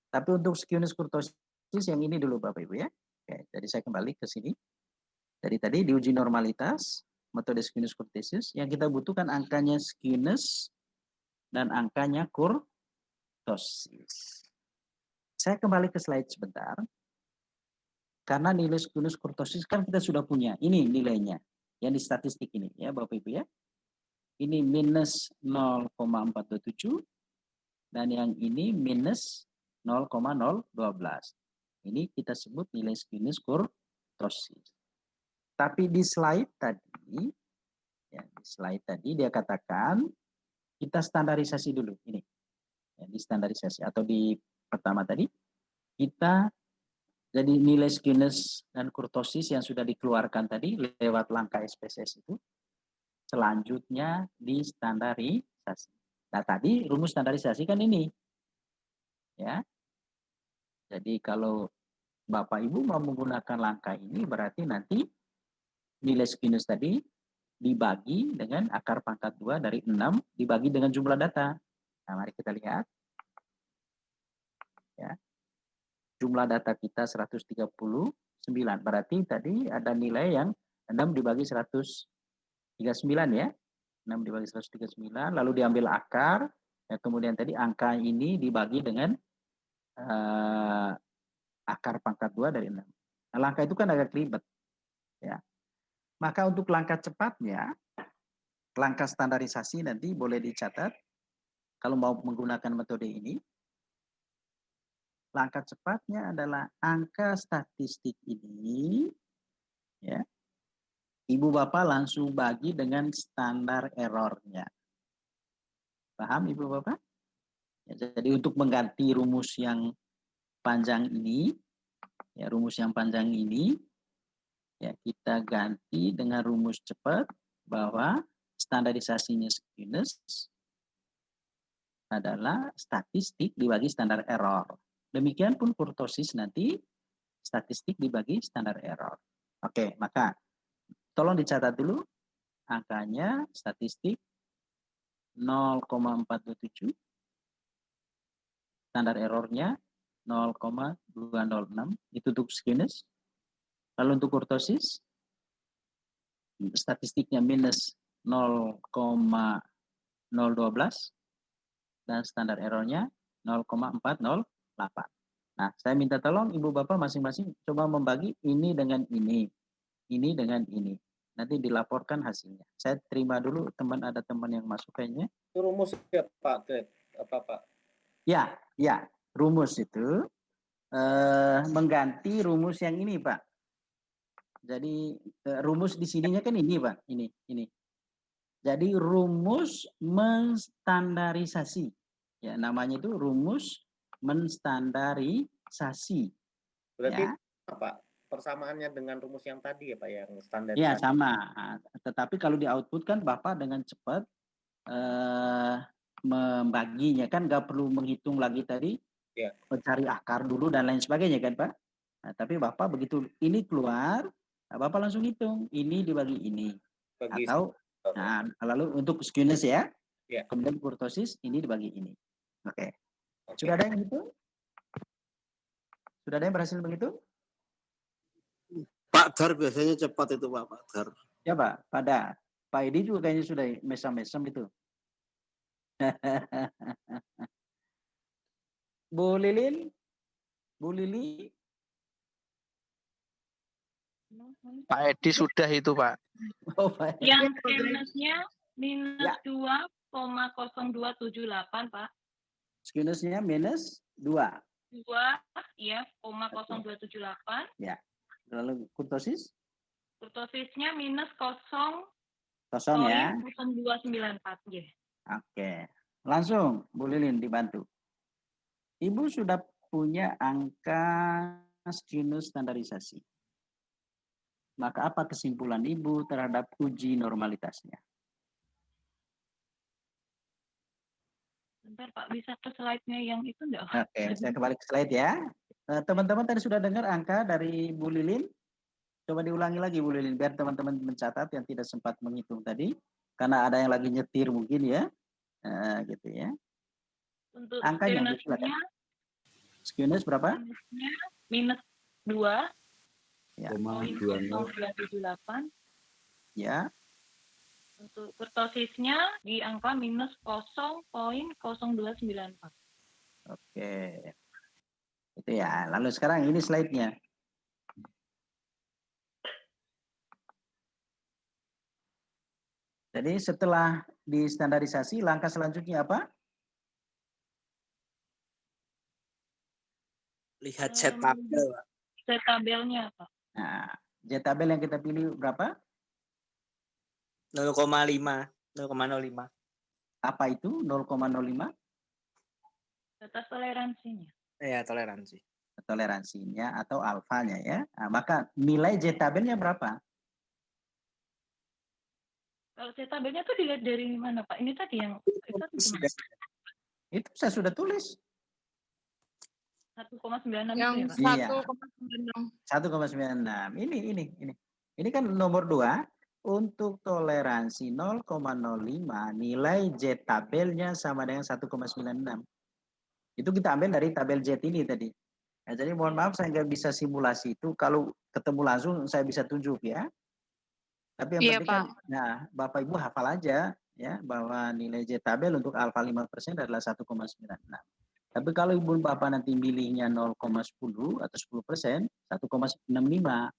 Tapi untuk squamous kurtosis yang ini dulu Bapak Ibu ya. Oke, jadi saya kembali ke sini. Jadi tadi diuji normalitas metode squamous kurtosis yang kita butuhkan angkanya squamous dan angkanya kurtosis. Saya kembali ke slide sebentar. Karena nilai skewness kurtosis kan kita sudah punya. Ini nilainya. Yang di statistik ini ya Bapak Ibu ya. Ini minus 0,427 dan yang ini minus 0,012. Ini kita sebut nilai skewness kurtosis. Tapi di slide tadi, ya, di slide tadi dia katakan kita standarisasi dulu ini. Ya, di standarisasi atau di pertama tadi kita jadi nilai skewness dan kurtosis yang sudah dikeluarkan tadi lewat langkah SPSS itu selanjutnya di standarisasi. Nah, tadi rumus standarisasi kan ini. Ya. Jadi kalau Bapak Ibu mau menggunakan langkah ini berarti nanti nilai skewness tadi dibagi dengan akar pangkat 2 dari 6 dibagi dengan jumlah data. Nah, mari kita lihat. Ya. Jumlah data kita 139. Berarti tadi ada nilai yang 6 dibagi 139 ya. 6 dibagi 139 lalu diambil akar. Ya, kemudian tadi angka ini dibagi dengan akar pangkat 2 dari 6. Nah, langkah itu kan agak ribet. Ya. Maka untuk langkah cepatnya, langkah standarisasi nanti boleh dicatat. Kalau mau menggunakan metode ini, langkah cepatnya adalah angka statistik ini, ya, Ibu Bapak langsung bagi dengan standar errornya. Paham Ibu Bapak? Ya, jadi untuk mengganti rumus yang panjang ini, ya rumus yang panjang ini, ya kita ganti dengan rumus cepat bahwa standarisasinya skewness adalah statistik dibagi standar error. Demikian pun kurtosis nanti statistik dibagi standar error. Oke, maka tolong dicatat dulu angkanya statistik 0,427, standar errornya 0,206, itu untuk skewness. Lalu untuk kurtosis, statistiknya minus 0,012 dan standar errornya 0,408. Nah, saya minta tolong Ibu Bapak masing-masing coba membagi ini dengan ini dengan ini. Nanti dilaporkan hasilnya. Saya terima dulu ada teman yang masuk kayaknya. Itu rumus ya Pak, apa Pak? Ya, rumus itu mengganti rumus yang ini Pak. Jadi rumus di sininya kan ini Pak, ini. Jadi rumus menstandarisasi. Ya, namanya itu rumus menstandarisasi. Berarti ya. apa? Persamaannya dengan rumus yang tadi ya Pak, yang standar. Ya, sama. Tetapi kalau di output kan Bapak dengan cepat membaginya kan nggak perlu menghitung lagi tadi, ya. Mencari akar dulu dan lain sebagainya kan Pak. Nah, tapi Bapak begitu ini keluar, nah, Bapak langsung hitung ini dibagi ini. Atau lalu untuk skewness ya, kemudian kurtosis ini dibagi ini. Oke. Sudah ada yang begitu? Sudah ada yang berhasil begitu? Pak Dar biasanya cepat itu Pak Dar. Ya Pak, Pak Edi juga kayaknya sudah mesam-mesam itu. Bu Lili? Pak Edi sudah itu Pak. Oh, Pak. Yang skewnessnya minus 2,0278 Pak. Skewnessnya minus 2. 2, ya, 0,0278. Ya. Lalu kurtosis? Kurtosisnya minus 0 ya. 0,0294 ya. Oke. Langsung Bu Lilin dibantu. Ibu sudah punya angka skewness standarisasi. Maka apa kesimpulan Ibu terhadap uji normalitasnya? Bentar Pak, bisa ke slide-nya yang itu enggak? Oke, saya kembali ke slide ya. Teman-teman tadi sudah dengar angka dari Bu Lilin. Coba diulangi lagi Bu Lilin, biar teman-teman mencatat yang tidak sempat menghitung tadi. Karena ada yang lagi nyetir mungkin ya. Gitu ya. Untuk angkanya skewness berapa? Minus 2. Ya. 0,278. Ya. Untuk kurtosisnya di angka minus 0,0294. Oke. Itu ya. Lalu sekarang ini slide-nya. Jadi setelah distandarisasi, langkah selanjutnya apa? Lihat set tabel, Pak. Set tabelnya, Pak. Nah, Z tabel yang kita pilih berapa? 0,5. 0,05. Apa itu 0,05? Batas toleransinya. Ya, toleransi. Toleransinya atau alfanya ya. Nah, maka nilai Z tabelnya berapa? Kalau set tabelnya tuh dilihat dari mana, Pak? Ini tadi yang itu gimana? Itu saya sudah tulis. 1,96 Yang itu ya, Pak? 1,96. 1,96. Ini kan nomor 2. Untuk toleransi 0,05 nilai Z tabelnya sama dengan 1,96. Itu kita ambil dari tabel Z ini tadi. Nah, jadi mohon maaf saya nggak bisa simulasi itu. Kalau ketemu langsung saya bisa tunjuk ya. Tapi yang Iya, penting kan, Pak. nah Bapak Ibu hafal aja ya bahwa nilai Z tabel untuk alfa 5% adalah 1,96. Tapi kalau Ibu Bapak nanti milihnya 0,10 atau 10%, 1,65.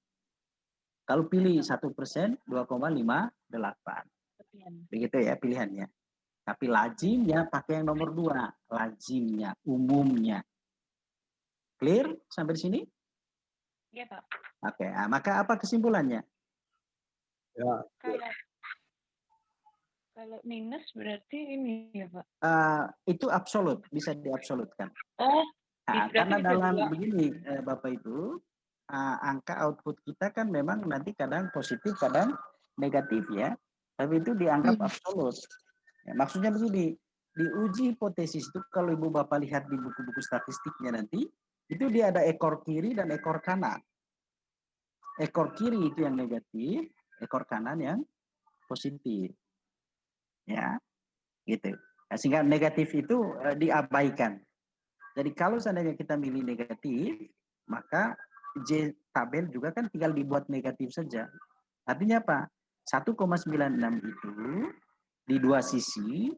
Kalau pilih 1%, 2,58. Begitu ya pilihannya. Tapi lazimnya pakai yang nomor 2. Lazimnya, umumnya. Clear sampai di sini? Iya, Pak. Oke, nah, maka apa kesimpulannya? Ya. Kalau minus berarti ini ya, Pak. Itu absolut, bisa diabsolutkan. Oh, Nah, berarti karena bisa dalam juga. begini, Bapak Ibu, angka output kita kan memang nanti kadang positif, kadang negatif ya. Tapi itu dianggap absolut. Ya, maksudnya begini, di uji hipotesis itu kalau Ibu Bapak lihat di buku-buku statistiknya nanti, itu dia ada ekor kiri dan ekor kanan. Ekor kiri itu yang negatif, ekor kanan yang positif. Ya, gitu. Nah, sehingga negatif itu diabaikan. Jadi kalau seandainya kita milih negatif, maka J tabel juga kan tinggal dibuat negatif saja. Artinya apa? 1,96 itu di dua sisi,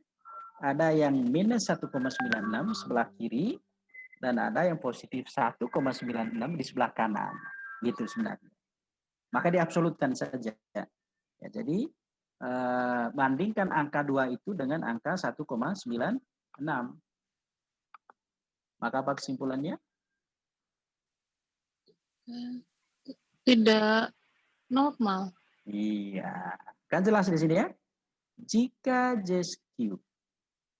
ada yang minus 1,96 sebelah kiri, dan ada yang positif 1,96 di sebelah kanan. Gitu sebenarnya. Maka diabsolutkan saja. Ya, jadi bandingkan angka 2 itu dengan angka 1,96. Maka apa kesimpulannya? Tidak normal. Iya, kan jelas di sini ya. Jika J-cube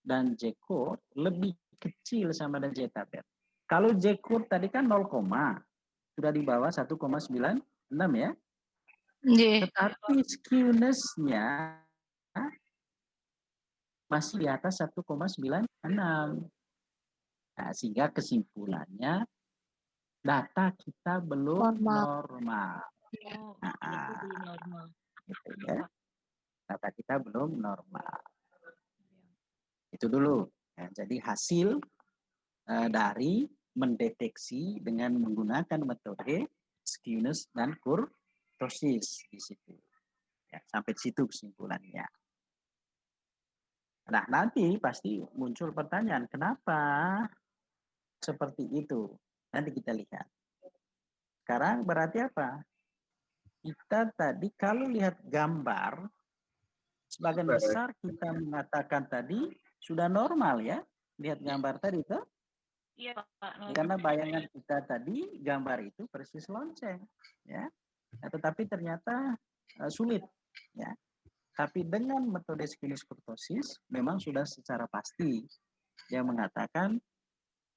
dan J-core lebih kecil sama dengan J-tabel. Kalau J-core tadi kan 0, sudah di bawah 1,96 ya. Iya. Tetapi skewness-nya masih di atas 1,96. Nah, sehingga kesimpulannya data kita belum normal. Oh, itu belum normal. Gitu ya. Data kita belum normal. Itu dulu. Ya, jadi hasil dari mendeteksi dengan menggunakan metode skewness dan kurtosis di situ. Ya, sampai di situ kesimpulannya. Nah, nanti pasti muncul pertanyaan, kenapa seperti itu? Nanti kita lihat. Sekarang berarti apa? Kita tadi kalau lihat gambar, sebagian besar kita mengatakan tadi sudah normal ya. Lihat gambar tadi itu. Iya, Pak. Karena bayangan kita tadi gambar itu persis lonceng, ya. Nah, tetapi ternyata sulit, ya. Tapi dengan metode skewness kurtosis memang sudah secara pasti yang mengatakan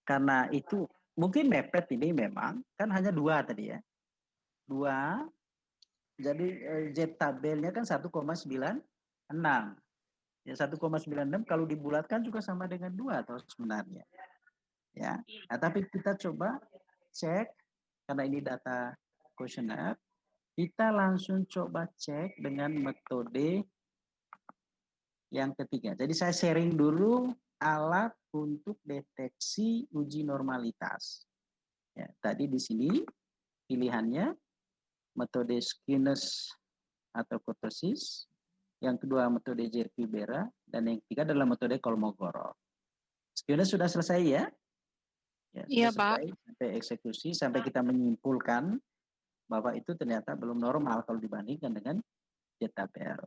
karena itu mungkin mepet ini memang kan hanya 2 tadi ya. 2, jadi Z tabelnya kan 1,96. Ya 1,96 kalau dibulatkan juga sama dengan 2 atau sebenarnya. Ya. Nah, tapi kita coba cek karena ini data kuesioner, kita langsung coba cek dengan metode yang ketiga. Jadi saya sharing dulu alat untuk deteksi uji normalitas. Ya, tadi di sini pilihannya metode skewness atau kurtosis, yang kedua metode Jerky-Bera, dan yang ketiga adalah metode Kolmogorov. Skewness sudah selesai ya? Ya, Iya, sudah Pak. selesai sampai eksekusi, sampai kita menyimpulkan bahwa itu ternyata belum normal kalau dibandingkan dengan Z-tabel.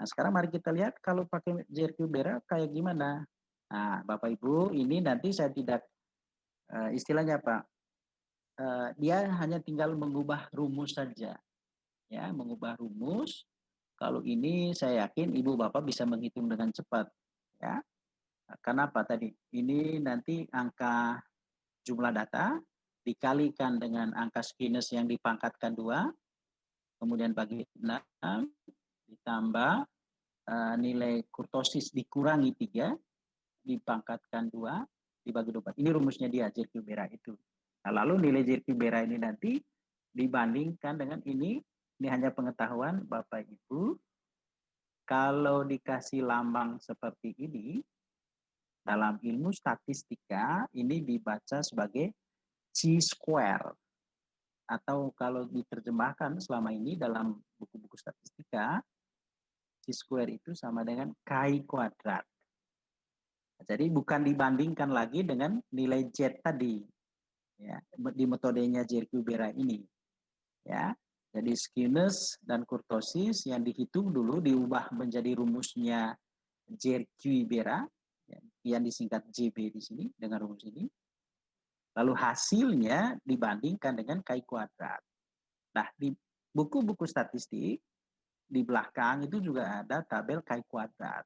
Nah, sekarang mari kita lihat kalau pakai JRQ Bera kayak gimana. Nah, Bapak Ibu, ini nanti saya tidak istilahnya apa? Dia hanya tinggal mengubah rumus saja, ya, mengubah rumus. Kalau ini saya yakin Ibu Bapak bisa menghitung dengan cepat, ya. Kenapa tadi? Ini nanti angka jumlah data dikalikan dengan angka skewness yang dipangkatkan 2, kemudian bagi 6, ditambah nilai kurtosis dikurangi 3, dipangkatkan 2, dibagi 24. Ini rumusnya dia, JQ Bera itu. Nah, lalu nilai JQ Bera ini nanti dibandingkan dengan ini hanya pengetahuan Bapak Ibu, kalau dikasih lambang seperti ini, dalam ilmu statistika, ini dibaca sebagai chi-square. Atau kalau diterjemahkan selama ini dalam buku-buku statistika, chi-square itu sama dengan chi kuadrat. Jadi bukan dibandingkan lagi dengan nilai Z tadi, ya, di metodenya JRQ Bera ini, ya. Jadi skewness dan kurtosis yang dihitung dulu diubah menjadi rumusnya JRQ Bera, ya, yang disingkat JB di sini dengan rumus ini. Lalu hasilnya dibandingkan dengan chi kuadrat. Nah, di buku-buku statistik di belakang itu juga ada tabel chi kuadrat.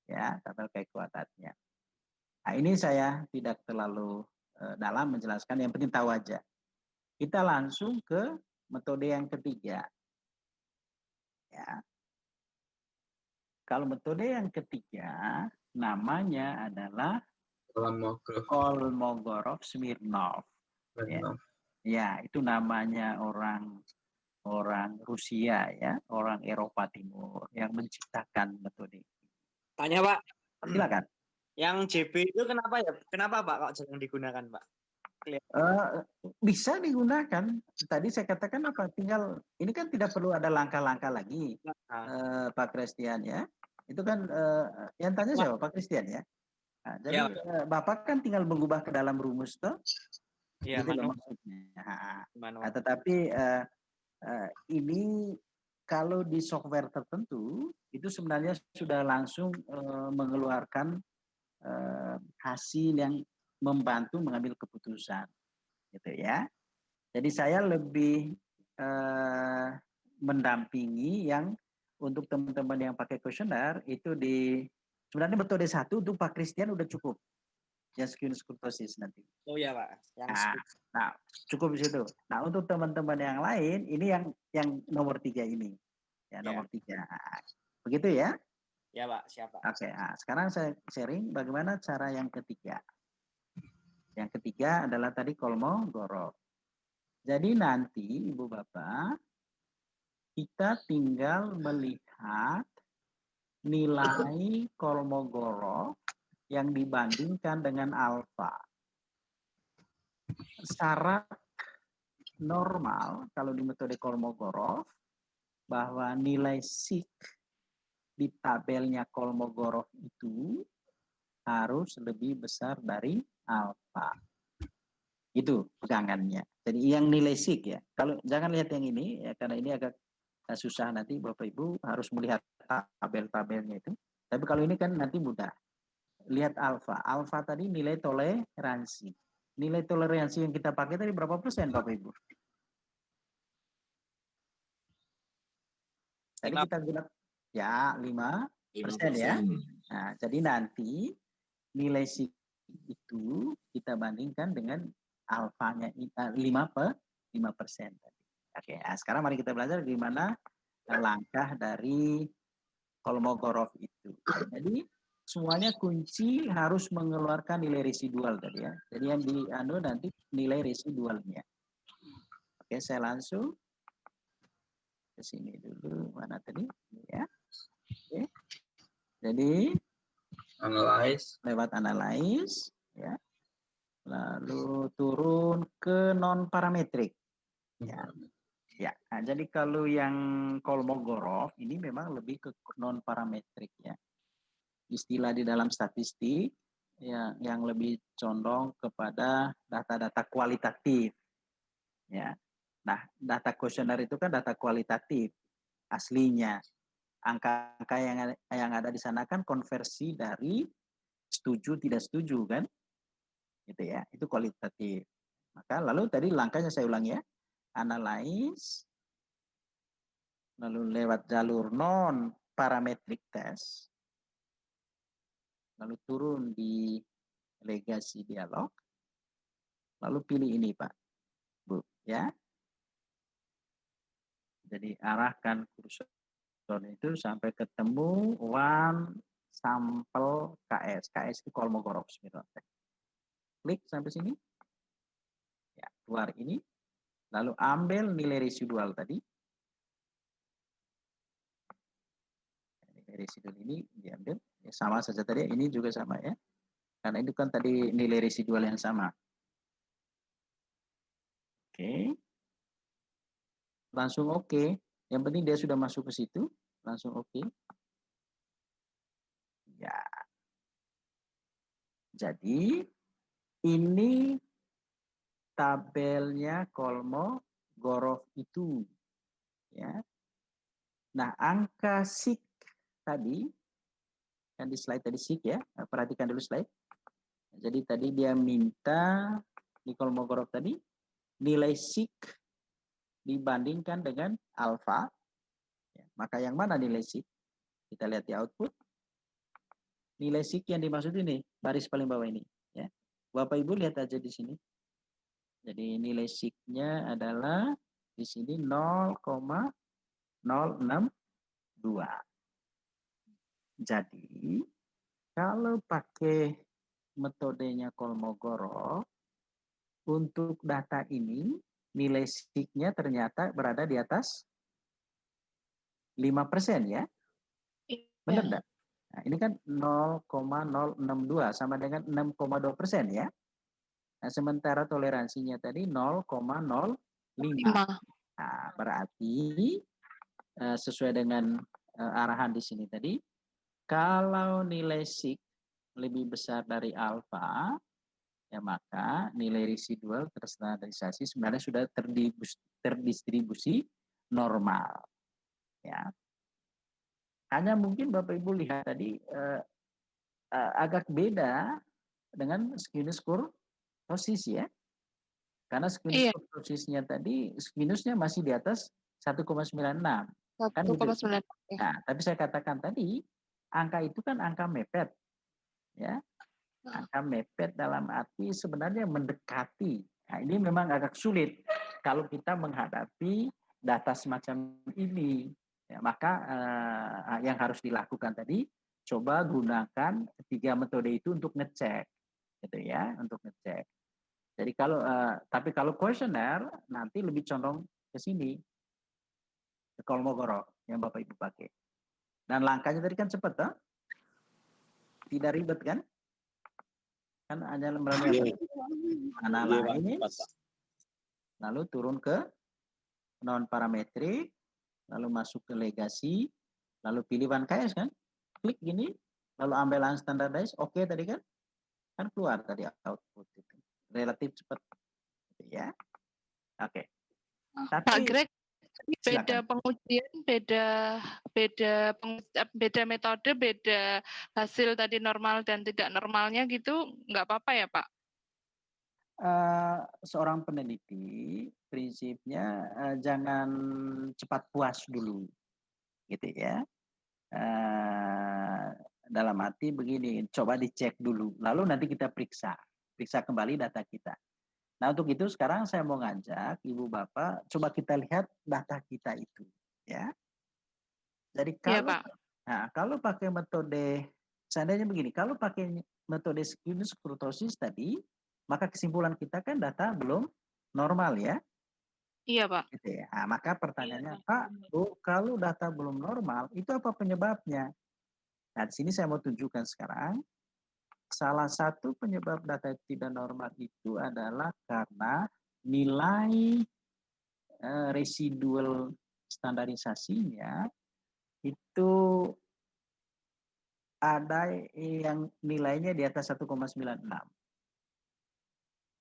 Ya, tabel chi kuadratnya. Nah, ini saya tidak terlalu dalam menjelaskan, yang penting tahu aja. Kita langsung ke metode yang ketiga. Ya. Kalau metode yang ketiga namanya adalah Kolmogorov-Smirnov. Ya, itu namanya orang Rusia, ya, orang Eropa Timur yang menciptakan metode. Tanya Pak. Silakan. Yang JB itu kenapa ya? Kenapa Pak kok jarang digunakan Pak? Bisa digunakan. Tadi saya katakan apa? Tinggal ini kan tidak perlu ada langkah-langkah lagi, Pak Christian, ya. Itu kan yang tanya siapa? Pak Christian, ya. Nah, jadi Bapak kan tinggal mengubah ke dalam rumus tuh. Iya, gitu loh maksudnya. Nah, tetapi ini kalau di software tertentu itu sebenarnya sudah langsung mengeluarkan hasil yang membantu mengambil keputusan, gitu ya. Jadi saya lebih mendampingi yang untuk teman-teman yang pakai kuesioner itu sebenarnya metode 1 untuk Pak Christian udah cukup, yang skewness kurtosis nanti. Oh ya Pak. Nah, cukup di situ. Nah, untuk teman-teman yang lain ini yang nomor 3 ini, ya, nomor 3. Begitu ya? Ya Pak, siapa? Oke, nah, sekarang saya sharing bagaimana cara yang ketiga. Yang ketiga adalah tadi Kolmogorov. Jadi nanti Ibu Bapak, kita tinggal melihat nilai Kolmogorov yang dibandingkan dengan alfa. Syarat normal kalau di metode Kolmogorov bahwa nilai sig di tabelnya Kolmogorov itu harus lebih besar dari alfa. Itu pegangannya. Jadi yang nilai sig, ya. Kalau jangan lihat yang ini, ya, karena ini agak susah, nanti Bapak Ibu harus melihat tabel-tabelnya itu. Tapi kalau ini kan nanti mudah. Lihat alfa. Alfa tadi nilai toleransi. Nilai toleransi yang kita pakai tadi berapa persen Bapak Ibu? Tadi kita gunakan ya 5% ya. Nah, jadi nanti nilai sig itu kita bandingkan dengan alfanya 5% tadi. Oke, nah sekarang mari kita belajar gimana langkah dari Kolmogorov itu. Jadi semuanya kunci harus mengeluarkan nilai residual tadi ya. Jadi yang nanti nilai residualnya. Oke, saya langsung ke sini dulu, mana tadi ya. Oke. Jadi lewat analyze ya. Lalu turun ke non parametrik. Ya. Ya, nah, jadi kalau yang Kolmogorov ini memang lebih ke non parametrik ya. Istilah di dalam statistik ya, yang lebih condong kepada data-data kualitatif. Ya. Nah, data kuesioner itu kan data kualitatif aslinya. Angka-angka yang ada di sana kan konversi dari setuju tidak setuju kan, gitu ya. Itu kualitatif. Maka lalu tadi langkahnya saya ulangi ya, analyze, lalu lewat jalur non parametric test, lalu turun di legacy dialog, lalu pilih ini Pak, Bu, ya. Jadi arahkan kursor itu sampai ketemu one sampel KS. KS itu Kolmogorov Smirnov. Klik sampai sini. Ya, keluar ini. Lalu ambil nilai residual tadi. Nilai residual ini diambil. Ya, sama saja tadi, ini juga sama ya. Karena itu kan tadi nilai residual yang sama. Oke. Langsung oke. Yang penting dia sudah masuk ke situ. Langsung oke. Ya. Jadi ini tabelnya Kolmogorov itu. Ya. Nah, angka SIK tadi, kan di slide tadi SIK ya, perhatikan dulu slide. Jadi tadi dia minta di Kolmogorov tadi, nilai SIK dibandingkan dengan alfa. Ya, maka yang mana nilai SIK? Kita lihat di output. Nilai SIK yang dimaksud ini, baris paling bawah ini. Ya. Bapak Ibu lihat aja di sini. Jadi nilai SIK-nya adalah di sini 0,062. Jadi kalau pakai metodenya Kolmogorov, untuk data ini nilai SIK-nya ternyata berada di atas 5% ya. Benar enggak? Nah, ini kan 0,062 sama dengan 6,2% ya. Nah, sementara toleransinya tadi 0,05. Nah, berarti sesuai dengan arahan di sini tadi, kalau nilai SIK lebih besar dari alfa, ya maka nilai residual terstandarisasi sebenarnya sudah terdistribusi normal. Ya. Hanya mungkin Bapak Ibu lihat tadi agak beda dengan skewness kurtosis ya. Karena skewness kurtosisnya tadi skewnessnya masih di atas 1,96. Kan gitu. Nah, tapi saya katakan tadi angka itu kan angka mepet. Ya. Angka mepet dalam arti sebenarnya mendekati. Nah, ini memang agak sulit kalau kita menghadapi data semacam ini. Ya, maka yang harus dilakukan tadi, coba gunakan ketiga metode itu untuk ngecek, gitu ya, untuk ngecek. Jadi tapi kalau kuesioner nanti lebih condong ke sini, ke Kolmogorov yang Bapak Ibu pakai. Dan langkahnya tadi kan cepat, toh? Tidak ribet kan? Kan hanya melalui analysis, lalu turun ke non parametrik, lalu masuk ke legacy, lalu pilih one KS kan, klik gini, lalu ambil unstandardized, oke tadi kan keluar tadi output itu, relatif cepat, gitu ya. Oke. Tapi Pak Greg, silakan. beda pengujian, beda metode, beda hasil tadi normal dan tidak normalnya gitu, nggak apa-apa ya Pak? Seorang peneliti prinsipnya jangan cepat puas dulu, gitu ya. Dalam arti begini, coba dicek dulu, lalu nanti kita periksa kembali data kita. Nah, untuk itu sekarang saya mau ngajak Ibu Bapak, coba kita lihat data kita itu, ya. Jadi kalau pakai metode, seandainya begini, kalau pakai metode skewness kurtosis tadi, maka kesimpulan kita kan data belum normal ya. Iya Pak. Gitu ya. Nah, maka pertanyaannya, Pak, Bu, kalau data belum normal, itu apa penyebabnya? Nah, di sini saya mau tunjukkan sekarang, salah satu penyebab data tidak normal itu adalah karena nilai residual standarisasinya itu ada yang nilainya di atas 1,96.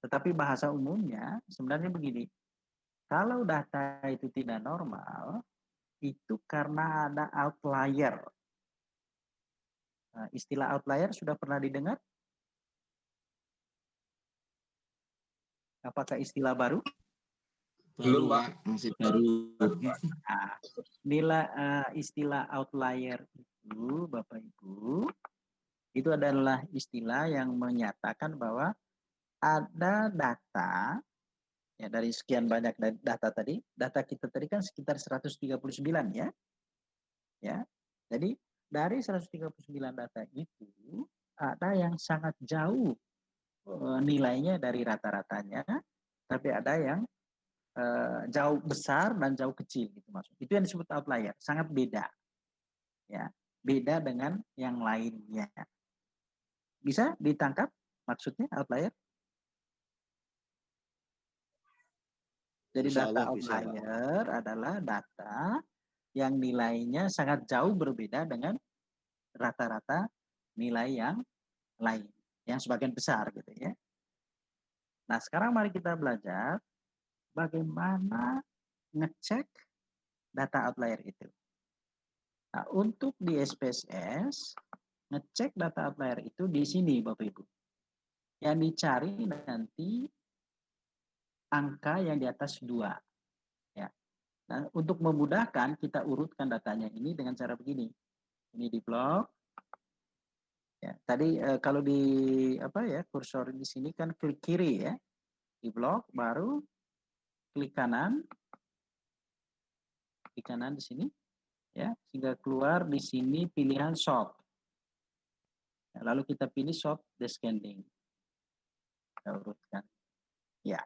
Tetapi bahasa umumnya sebenarnya begini, kalau data itu tidak normal, itu karena ada outlier. Istilah outlier sudah pernah didengar? Apakah istilah baru? Belum, Pak. Masih baru. Istilah outlier itu, Bapak Ibu, itu adalah istilah yang menyatakan bahwa ada data, ya dari sekian banyak data tadi, data kita tadi kan sekitar 139 ya. Ya. Jadi dari 139 data itu ada yang sangat jauh nilainya dari rata-ratanya, tapi ada yang jauh besar dan jauh kecil gitu maksud. Itu yang disebut outlier, sangat beda. Ya, beda dengan yang lainnya. Bisa ditangkap maksudnya outlier? Jadi data outlier adalah data yang nilainya sangat jauh berbeda dengan rata-rata nilai yang lain, yang sebagian besar gitu ya. Nah, sekarang mari kita belajar bagaimana ngecek data outlier itu. Nah, untuk di SPSS, ngecek data outlier itu di sini Bapak Ibu. Yang dicari nanti angka yang di atas 2. Ya. Nah, untuk memudahkan kita urutkan datanya ini dengan cara begini. Ini di blok. Ya, tadi kalau di kursor di sini kan klik kiri ya. Di blok baru klik kanan. Klik kanan di sini ya, sehingga keluar di sini pilihan sort. Nah, lalu kita pilih sort descending. Kita urutkan. Ya.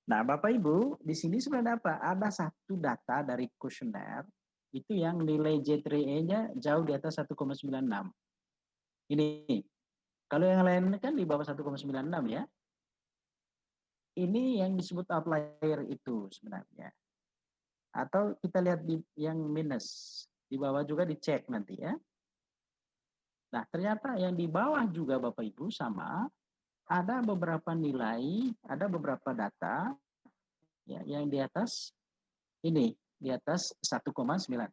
Nah, Bapak Ibu, di sini sebenarnya apa? Ada satu data dari kuesioner itu yang nilai J3E-nya jauh di atas 1,96. Ini. Kalau yang lain kan di bawah 1,96 ya. Ini yang disebut outlier itu sebenarnya. Atau kita lihat di yang minus. Di bawah juga dicek nanti ya. Nah, ternyata yang di bawah juga Bapak Ibu sama. Ada beberapa nilai, ada beberapa data ya, yang di atas ini, di atas 1,96.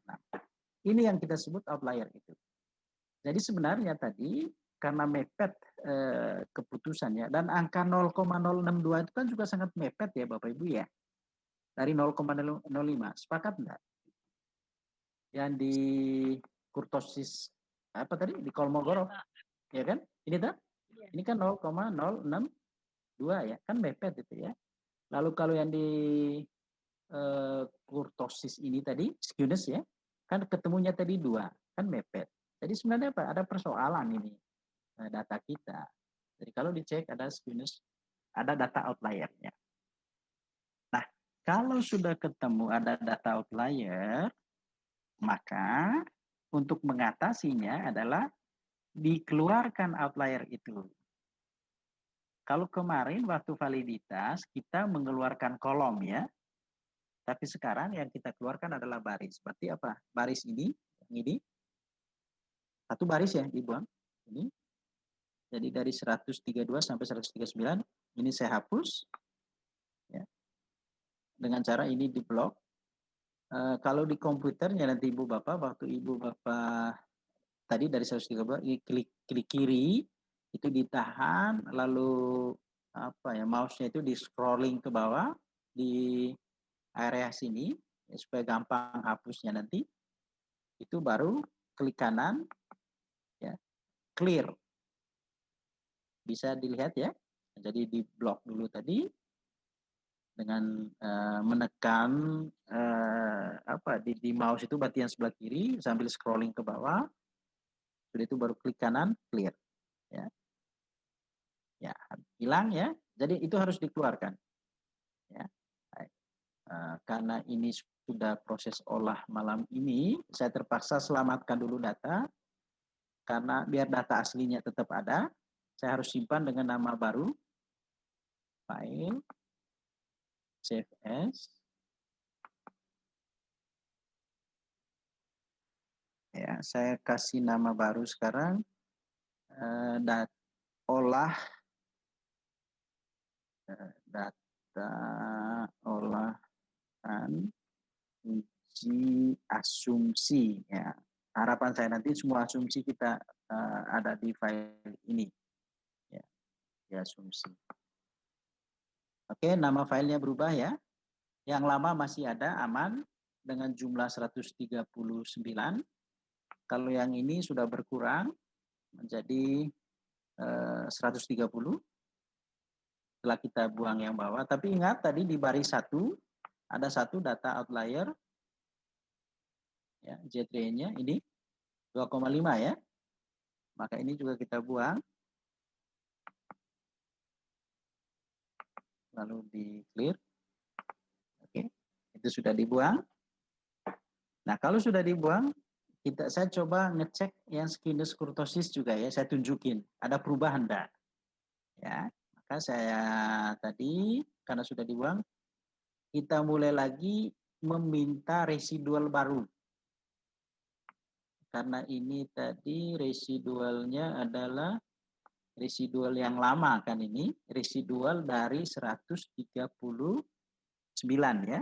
Ini yang kita sebut outlier itu. Jadi sebenarnya tadi karena mepet keputusannya dan angka 0,062 itu kan juga sangat mepet ya Bapak Ibu ya. Dari 0,05. Sepakat enggak? Yang di kurtosis apa tadi? Di Kolmogorov. Ya kan? Ini kan? Ini kan 0,062 ya. Kan mepet itu ya. Lalu kalau yang di kurtosis ini tadi, skewness ya, kan ketemunya tadi 2, kan mepet. Jadi sebenarnya apa? Ada persoalan ini data kita. Jadi kalau dicek ada skewness, ada data outlier-nya. Nah, kalau sudah ketemu ada data outlier, maka untuk mengatasinya adalah dikeluarkan outlier itu. Kalau kemarin waktu validitas kita mengeluarkan kolom ya, tapi sekarang yang kita keluarkan adalah baris. Berarti apa? Baris ini, yang ini, satu baris ya dibuang. Ini. Jadi dari 132 sampai 139, ini saya hapus. Ya. Dengan cara ini di blok. Kalau di komputernya nanti Ibu Bapak, waktu Ibu Bapak tadi dari 132, klik kiri, itu ditahan, lalu mouse-nya itu di scrolling ke bawah, di area sini, ya, supaya gampang hapusnya nanti. Itu baru klik kanan, ya, clear. Bisa dilihat ya. Jadi di blok dulu tadi dengan menekan di mouse itu berarti yang sebelah kiri sambil scrolling ke bawah. Sudah itu baru klik kanan, clear. Ya. Ya, hilang ya. Jadi itu harus dikeluarkan. Ya. Karena ini sudah proses olah malam ini, saya terpaksa selamatkan dulu data. Karena biar data aslinya tetap ada, saya harus simpan dengan nama baru. File, save as. Ya, saya kasih nama baru sekarang. Olah data olahan uji asumsi ya. Harapan saya nanti semua asumsi kita ada di file ini ya, di asumsi. Oke, nama filenya berubah ya. Yang lama masih ada aman dengan jumlah 139. Kalau yang ini sudah berkurang menjadi 130 setelah kita buang yang bawah. Tapi ingat tadi di baris 1 ada satu data outlier ya, J3-nya ini 2,5 ya. Maka ini juga kita buang. Lalu di clear. Oke, itu sudah dibuang. Nah, kalau sudah dibuang, saya coba ngecek yang squamous kurtosis juga ya, saya tunjukin ada perubahan enggak. Ya, maka saya tadi karena sudah dibuang, kita mulai lagi meminta residual baru. Karena ini tadi residualnya adalah residual yang lama kan ini, residual dari 139 ya.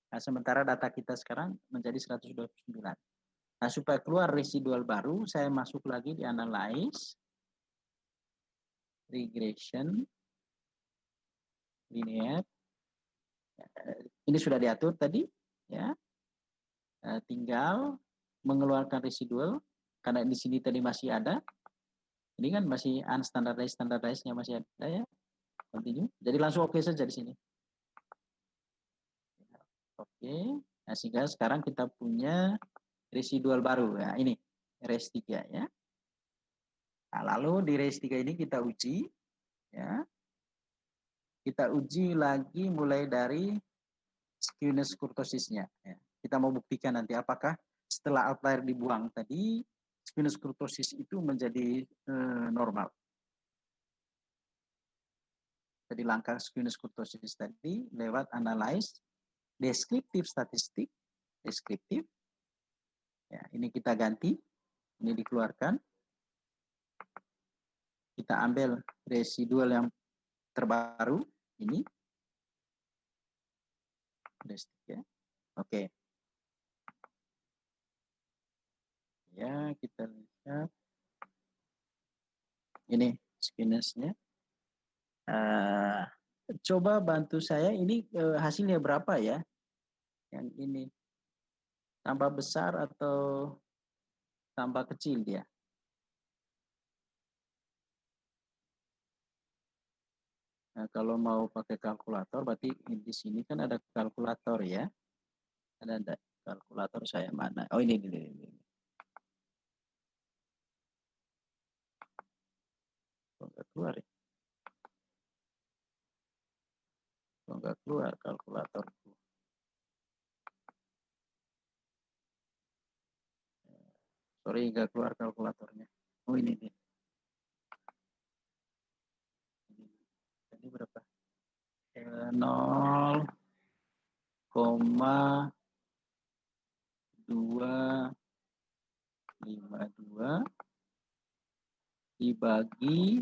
Nah, sementara data kita sekarang menjadi 129. Nah, supaya keluar residual baru, saya masuk lagi di analyze, regression, linear. Ini sudah diatur tadi ya. Tinggal mengeluarkan residual karena di sini tadi masih ada. Ini kan masih standardized-nya masih ada ya. Continue. Jadi langsung oke saja di sini. Oke. Nah, sehingga sekarang kita punya residual baru ya, ini res3 ya. Nah, lalu di res3 ini kita uji ya. Kita uji lagi mulai dari squamous kurtosisnya ya. Kita mau buktikan nanti apakah setelah outlier dibuang tadi squamous kurtosis itu menjadi normal. Jadi langkah squamous kurtosis tadi lewat analyze deskriptif statistik, deskriptif. Ya, ini kita ganti, ini dikeluarkan. Kita ambil residual yang terbaru, ini. Ya. Oke. Ya, kita lihat. Ini squamous-nya. Coba bantu saya, ini hasilnya berapa ya? Yang ini tambah besar atau tambah kecil dia? Nah, kalau mau pakai kalkulator, berarti di sini kan ada kalkulator ya. Ada kalkulator saya mana? Oh ini. Kok nggak keluar ya? Kok nggak keluar kalkulatorku? Sorry, nggak keluar kalkulatornya. Oh ini nih. Ini berapa? 0,252 dibagi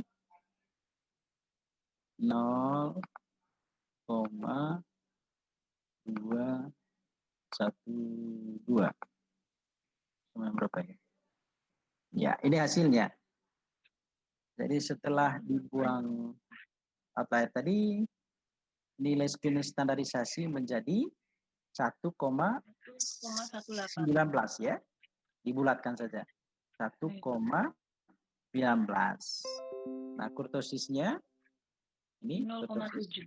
0,212 sama berapa ya? Ya, ini hasilnya. Jadi setelah dibuang outlier tadi, nilai squamous standarisasi menjadi 1,19 ya. Dibulatkan saja. 1,19. Nah, kurtosisnya ini 0,7.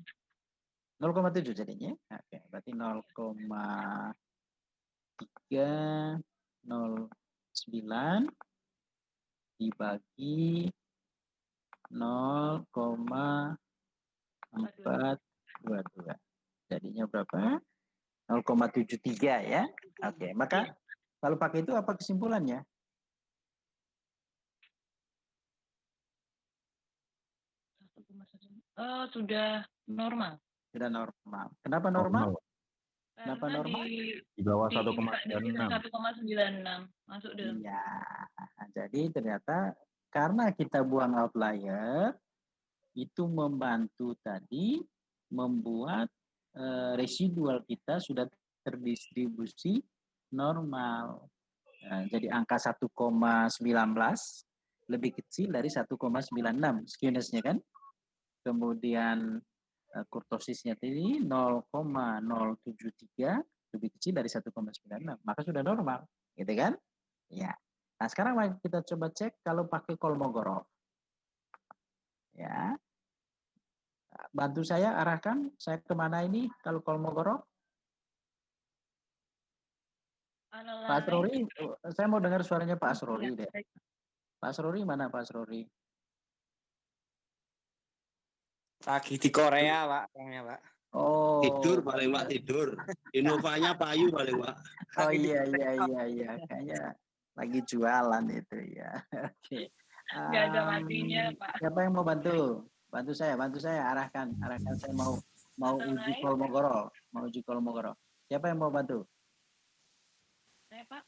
0,7 jadinya. Oke, berarti 0,309 dibagi 0,422. Jadinya berapa? 0,73 ya. Oke, maka kalau pakai itu apa kesimpulannya? Sudah normal. Sudah normal. Kenapa normal? Kenapa Karena normal? Di bawah di 1,96 masuk dalam. Iya. Jadi ternyata karena kita buang outlier itu membantu tadi membuat residual kita sudah terdistribusi normal. Nah, jadi angka 1,19 lebih kecil dari 1,96 skewness-nya kan. Kemudian kurtosisnya tadi 0,073 lebih kecil dari 1,96, maka sudah normal, gitu kan? Ya. Nah, sekarang mari kita coba cek kalau pakai Kolmogorov. Ya. Bantu saya arahkan, saya kemana ini kalau Kolmogorov? Pak Asrori, saya mau dengar suaranya Pak Asrori deh. Pak Asrori mana Pak Asrori? Lagi di Korea, Pak. Pak. Oh. Tidur paling Pak, tidur. Innovanya payu paling Pak. Oh iya. Kayaknya lagi jualan itu ya. Oke. Nggak ada matinya, Pak. Siapa yang mau bantu? Bantu saya, arahkan saya mau uji Kolmogorov. Siapa yang mau bantu? Saya, Pak.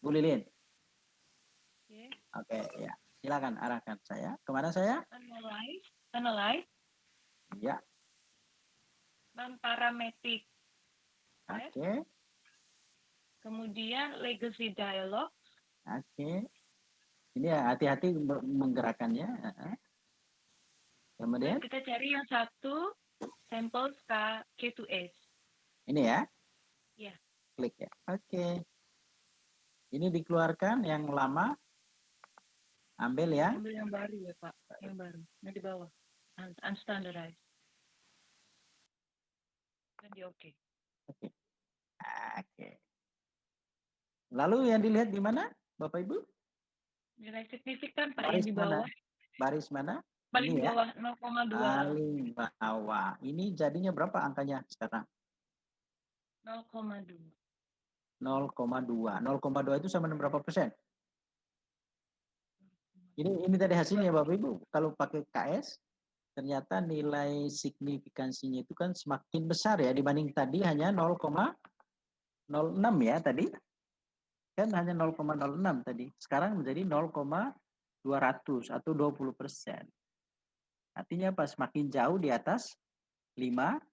Bu Lilin. Oke. Oke, ya. Silakan arahkan saya. Kemana saya? Analyze. Ya. Non-parametric. Oke. Kemudian legacy dialog. Oke. Ini ya, hati-hati menggerakkannya. Kemudian kita cari yang satu samples K2S. ini ya. Ya. Klik ya. Oke. Ini dikeluarkan yang lama. Ambil yang baru ya, Pak. Yang baru. Yang di bawah. Unstandardized. Dan di oke. Oke. Lalu yang dilihat di mana, Bapak Ibu? Nilai signifikan, Pak, Baris yang di bawah. Baris mana? Paling ini di bawah, 0,2. Paling bawah. Ini jadinya berapa angkanya sekarang? 0,2. 0,2 itu sama dengan berapa persen? Ini tadi hasilnya Bapak Ibu. Kalau pakai KS, ternyata nilai signifikansinya itu kan semakin besar ya dibanding tadi hanya 0,06 ya tadi. Kan hanya 0,06 tadi. Sekarang menjadi 0,200 atau 20%. Artinya apa? Semakin jauh di atas 5%.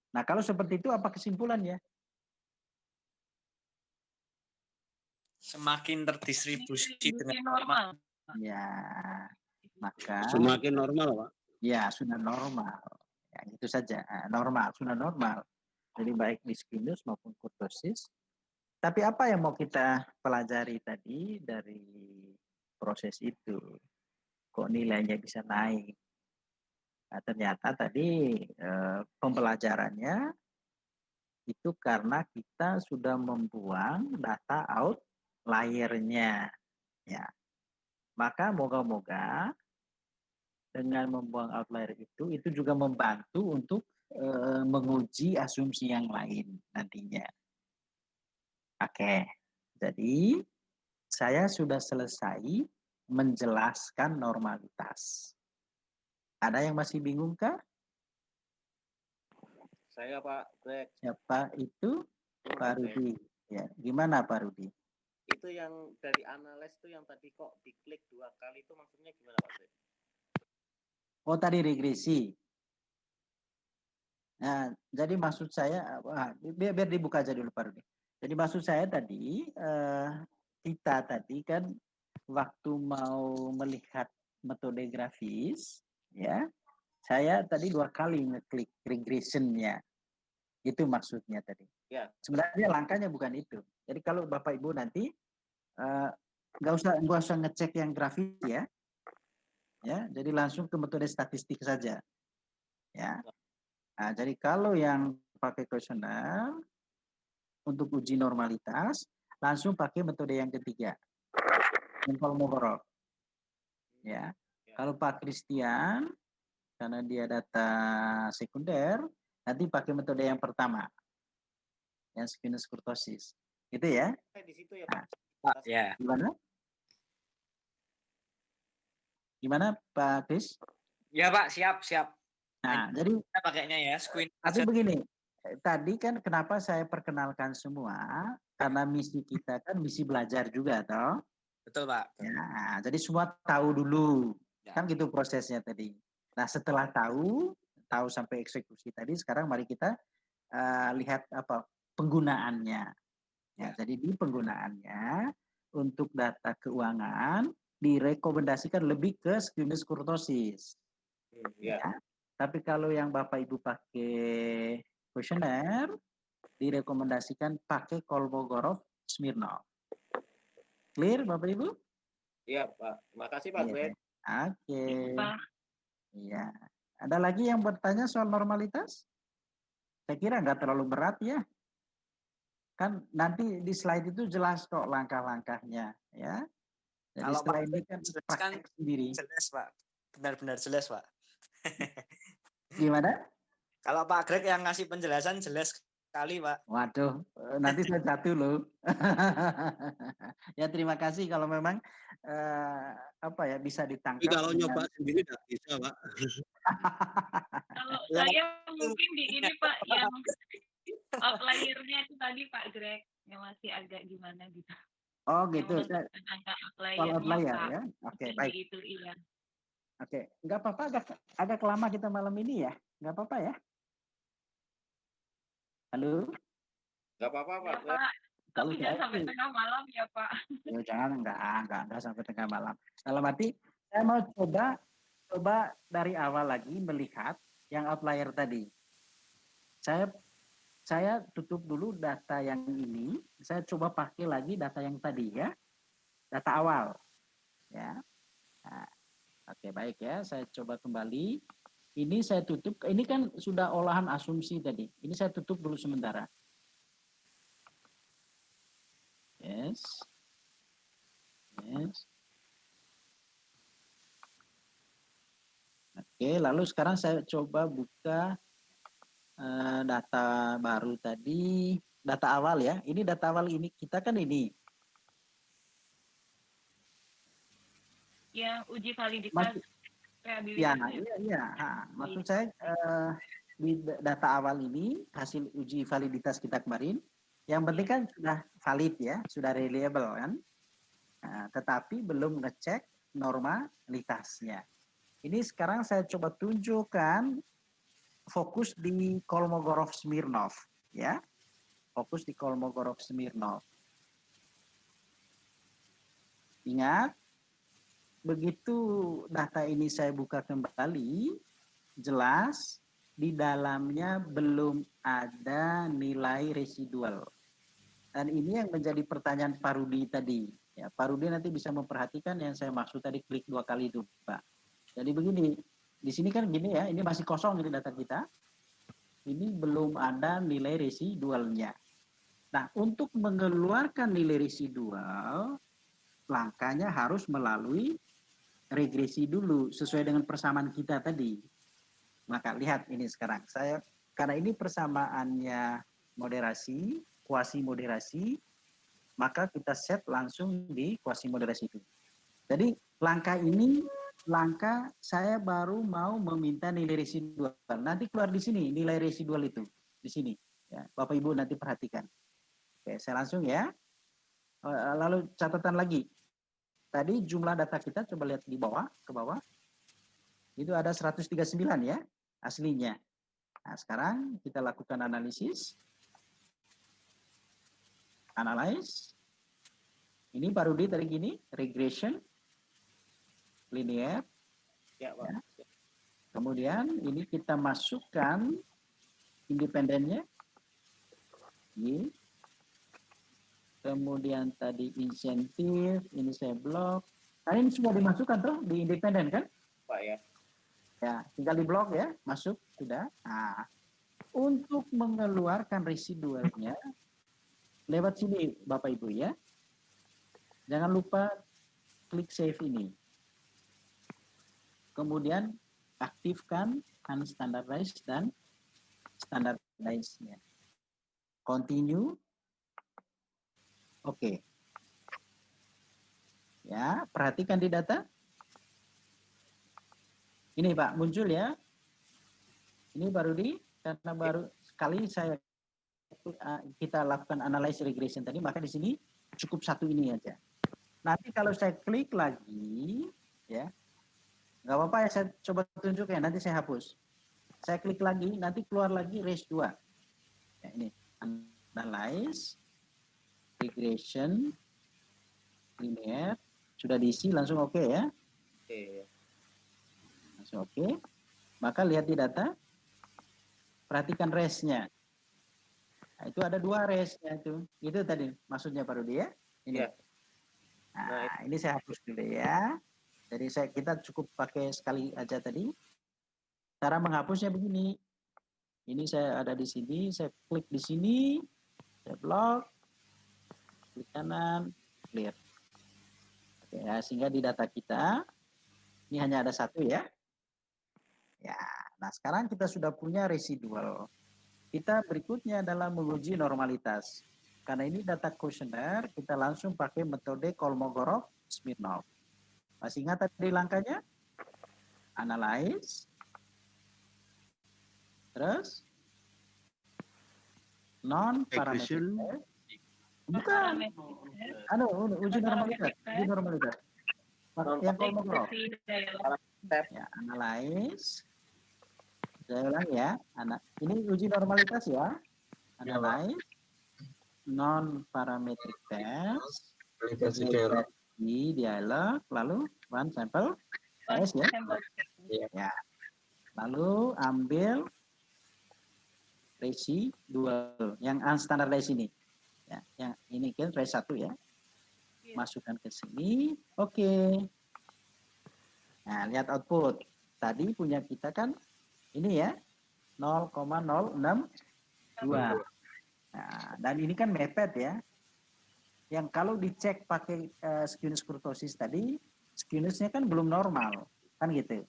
Nah, kalau seperti itu apa kesimpulannya? Semakin terdistribusi dengan normal. Ya, maka semakin normal, Pak. Ya, sudah normal. Ya, itu saja. Normal, sudah normal. Jadi baik di skinus maupun kurtosis. Tapi apa yang mau kita pelajari tadi dari proses itu? Kok nilainya bisa naik? Nah, ternyata tadi pembelajarannya itu karena kita sudah membuang data outlier-nya. Ya. Maka moga-moga dengan membuang outlier itu juga membantu untuk menguji asumsi yang lain nantinya. Oke, jadi saya sudah selesai menjelaskan normalitas. Ada yang masih bingung kah? Saya, Pak. Siapa itu? Pak Rudi. Ya, gimana Pak Rudi? Itu yang dari analis itu yang tadi kok diklik 2 kali itu maksudnya gimana, Pak? Oh, tadi regresi. Nah, jadi maksud saya, biar dibuka aja dulu Pak Rudi. Jadi maksud saya tadi, kita tadi kan waktu mau melihat metode grafis, ya, saya tadi 2 kali ngeklik regression-nya. Itu maksudnya tadi. Ya. Sebenarnya langkahnya bukan itu. Jadi kalau Bapak Ibu nanti nggak usah ngecek yang grafis ya. Ya, jadi langsung ke metode statistik saja. Ya. Nah, jadi kalau yang pakai kuesioner untuk uji normalitas, langsung pakai metode yang ketiga. Kolmogorov. Ya. Kalau Pak Christian, karena dia data sekunder, nanti pakai metode yang pertama. Yang skinus kurtosis. Gitu ya. Di situ ya, Pak. Ya. Gimana Pak Chris? Ya, Pak, siap. Nah, jadi kita pakainya ya, tapi begini, tadi kan kenapa saya perkenalkan semua, karena misi kita kan misi belajar juga, toh? Betul, Pak. Ya, jadi semua tahu dulu, kan gitu prosesnya tadi. Nah, setelah tahu sampai eksekusi tadi, sekarang mari kita lihat apa penggunaannya. Ya, jadi di penggunaannya untuk data keuangan direkomendasikan lebih ke squamous kurtosis. Ya. Ya. Tapi kalau yang Bapak Ibu pakai kuesioner, direkomendasikan pakai Kolmogorov Smirnov. Clear Bapak Ibu? Iya, Pak. Makasih Pak Iya. Greg. Oke. Pak. Iya. Ada lagi yang bertanya soal normalitas? Saya kira nggak terlalu berat ya. Kan nanti di slide itu jelas kok langkah-langkahnya ya. Jadi Kalau setelah Pak ini kan jelas praktek sendiri. Jelas Pak, benar-benar jelas Pak. Gimana? Kalau Pak Greg yang ngasih penjelasan jelas sekali Pak. Waduh, nanti saya jatuh loh. Ya terima kasih kalau memang apa ya bisa Tapi ditangkap. kalau nyoba sendiri nggak bisa, Pak. Kalau saya mungkin di ini Pak yang outlier-nya itu tadi Pak Greg yang masih agak gimana gitu. Oh gitu. Angka Soal outlier ya. Oke, baik. Itu iya. Oke, nggak apa-apa agak lama kita malam ini ya. Nggak apa-apa ya. Halo? Nggak apa-apa Pak. Ya, Pak. Kalau Tapi jangan sampai tengah malam ya Pak. Ya jangan, enggak sampai tengah malam. Dalam arti saya mau coba dari awal lagi melihat yang outlier tadi. Saya tutup dulu data yang ini, saya coba pakai lagi data yang tadi ya. Data awal. Ya. Nah, oke, baik ya, saya coba kembali. Ini saya tutup, ini kan sudah olahan asumsi tadi. Ini saya tutup dulu sementara. Yes. Oke, lalu sekarang saya coba buka data baru tadi, data awal ya. Ini data awal ini kita kan ini. Yang uji validitas Ya, iya. Maksud saya di data awal ini hasil uji validitas kita kemarin, yang penting kan sudah valid ya, sudah reliable kan. Nah, tetapi belum ngecek normalitasnya. Ini sekarang saya coba tunjukkan fokus di Kolmogorov Smirnov ya. Fokus di Kolmogorov Smirnov. Ingat, begitu data ini saya buka kembali, jelas di dalamnya belum ada nilai residual. Dan ini yang menjadi pertanyaan Pak Rudi tadi. Ya, Pak Rudi nanti bisa memperhatikan yang saya maksud tadi klik 2 kali itu, Pak. Jadi begini, di sini kan gini ya, ini masih kosong ini data kita. Ini belum ada nilai residualnya. Nah, untuk mengeluarkan nilai residual, langkahnya harus melalui regresi dulu sesuai dengan persamaan kita tadi. Maka lihat ini sekarang karena ini persamaannya moderasi, kuasi moderasi, maka kita set langsung di kuasi moderasi itu. Jadi langkah saya baru mau meminta nilai residual. Nanti keluar di sini nilai residual itu di sini. Ya, Bapak Ibu nanti perhatikan. Oke, saya langsung ya. Lalu catatan lagi. Tadi jumlah data kita coba lihat di bawah, ke bawah. Itu ada 139 ya aslinya. Nah, sekarang kita lakukan analisis. Analyze. Ini Pak Rudi tadi gini, regression, linear. Ya, Pak. Ya. Kemudian ini kita masukkan independennya. Ini. Kemudian tadi insentif, ini saya blok. Nah ini sudah dimasukkan tuh di independen kan? Pak ya. Ya, tinggal di blok ya, masuk sudah. Nah, untuk mengeluarkan residualnya lewat sini Bapak Ibu ya. Jangan lupa klik save ini. Kemudian aktifkan unstandardized dan standardized-nya. Continue. Oke. Ya, perhatikan di data. Ini Pak, muncul ya. Ini baru karena baru sekali kita lakukan analysis regression tadi, maka di sini cukup satu ini aja. Nanti kalau saya klik lagi, ya, nggak apa-apa ya, saya coba tunjuk ya, nanti saya hapus. Saya klik lagi, nanti keluar lagi race 2. Ya, ini analyze, regression, linear, sudah diisi langsung oke ya. Oke. Langsung oke. Maka lihat di data, perhatikan range-nya. Nah, itu ada 2 range-nya itu. Itu tadi maksudnya Pak Rudi ya. Ini. Ya. Nah, ini saya hapus dulu ya. Jadi kita cukup pakai sekali aja tadi. Cara menghapusnya begini. Ini saya ada di sini, saya klik di sini, saya blok, klik kanan, clear. Oke, ya, sehingga di data kita ini hanya ada 1 ya. Ya, nah sekarang kita sudah punya residual. Kita berikutnya adalah menguji normalitas. Karena ini data kuesioner, kita langsung pakai metode Kolmogorov-Smirnov. Masih ingat tadi langkahnya? Analyze. Terus non-parametric. Bukan. Uji normalitas. Uji normalitas. Yang Kolmogorov. Ya, analyze. Saya ulang ya. Ini uji normalitas ya. Analyze. Non-parametric test. Di dialog. Lalu one sample. Test ya. Ya. Lalu ambil residual yang unstandardized ini. Ya, yang ini kan range 1 ya. Masukkan ke sini. Oke. Nah, lihat output. Tadi punya kita kan ini ya 0,062. Nah, dan ini kan mepet ya. Yang kalau dicek pakai skewness kurtosis tadi, skewnessnya kan belum normal, kan gitu.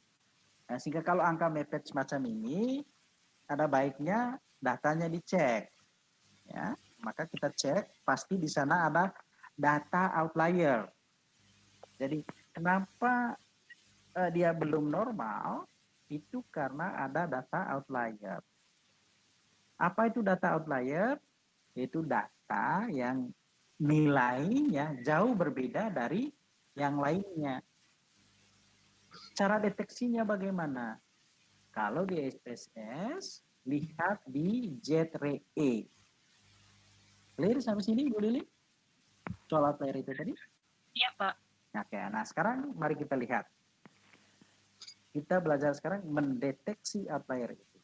Nah, sehingga kalau angka mepet semacam ini, ada baiknya datanya dicek. Ya, maka kita cek pasti di sana ada data outlier. Jadi kenapa dia belum normal? Itu karena ada data outlier. Apa itu data outlier? Itu data yang nilainya jauh berbeda dari yang lainnya. Cara deteksinya bagaimana? Kalau di SPSS, lihat di Z-RE. Clear sampai sini, Bu Lili? Soal outlier itu tadi? Iya, Pak. Oke, nah sekarang mari kita lihat. Kita belajar sekarang mendeteksi outlier itu.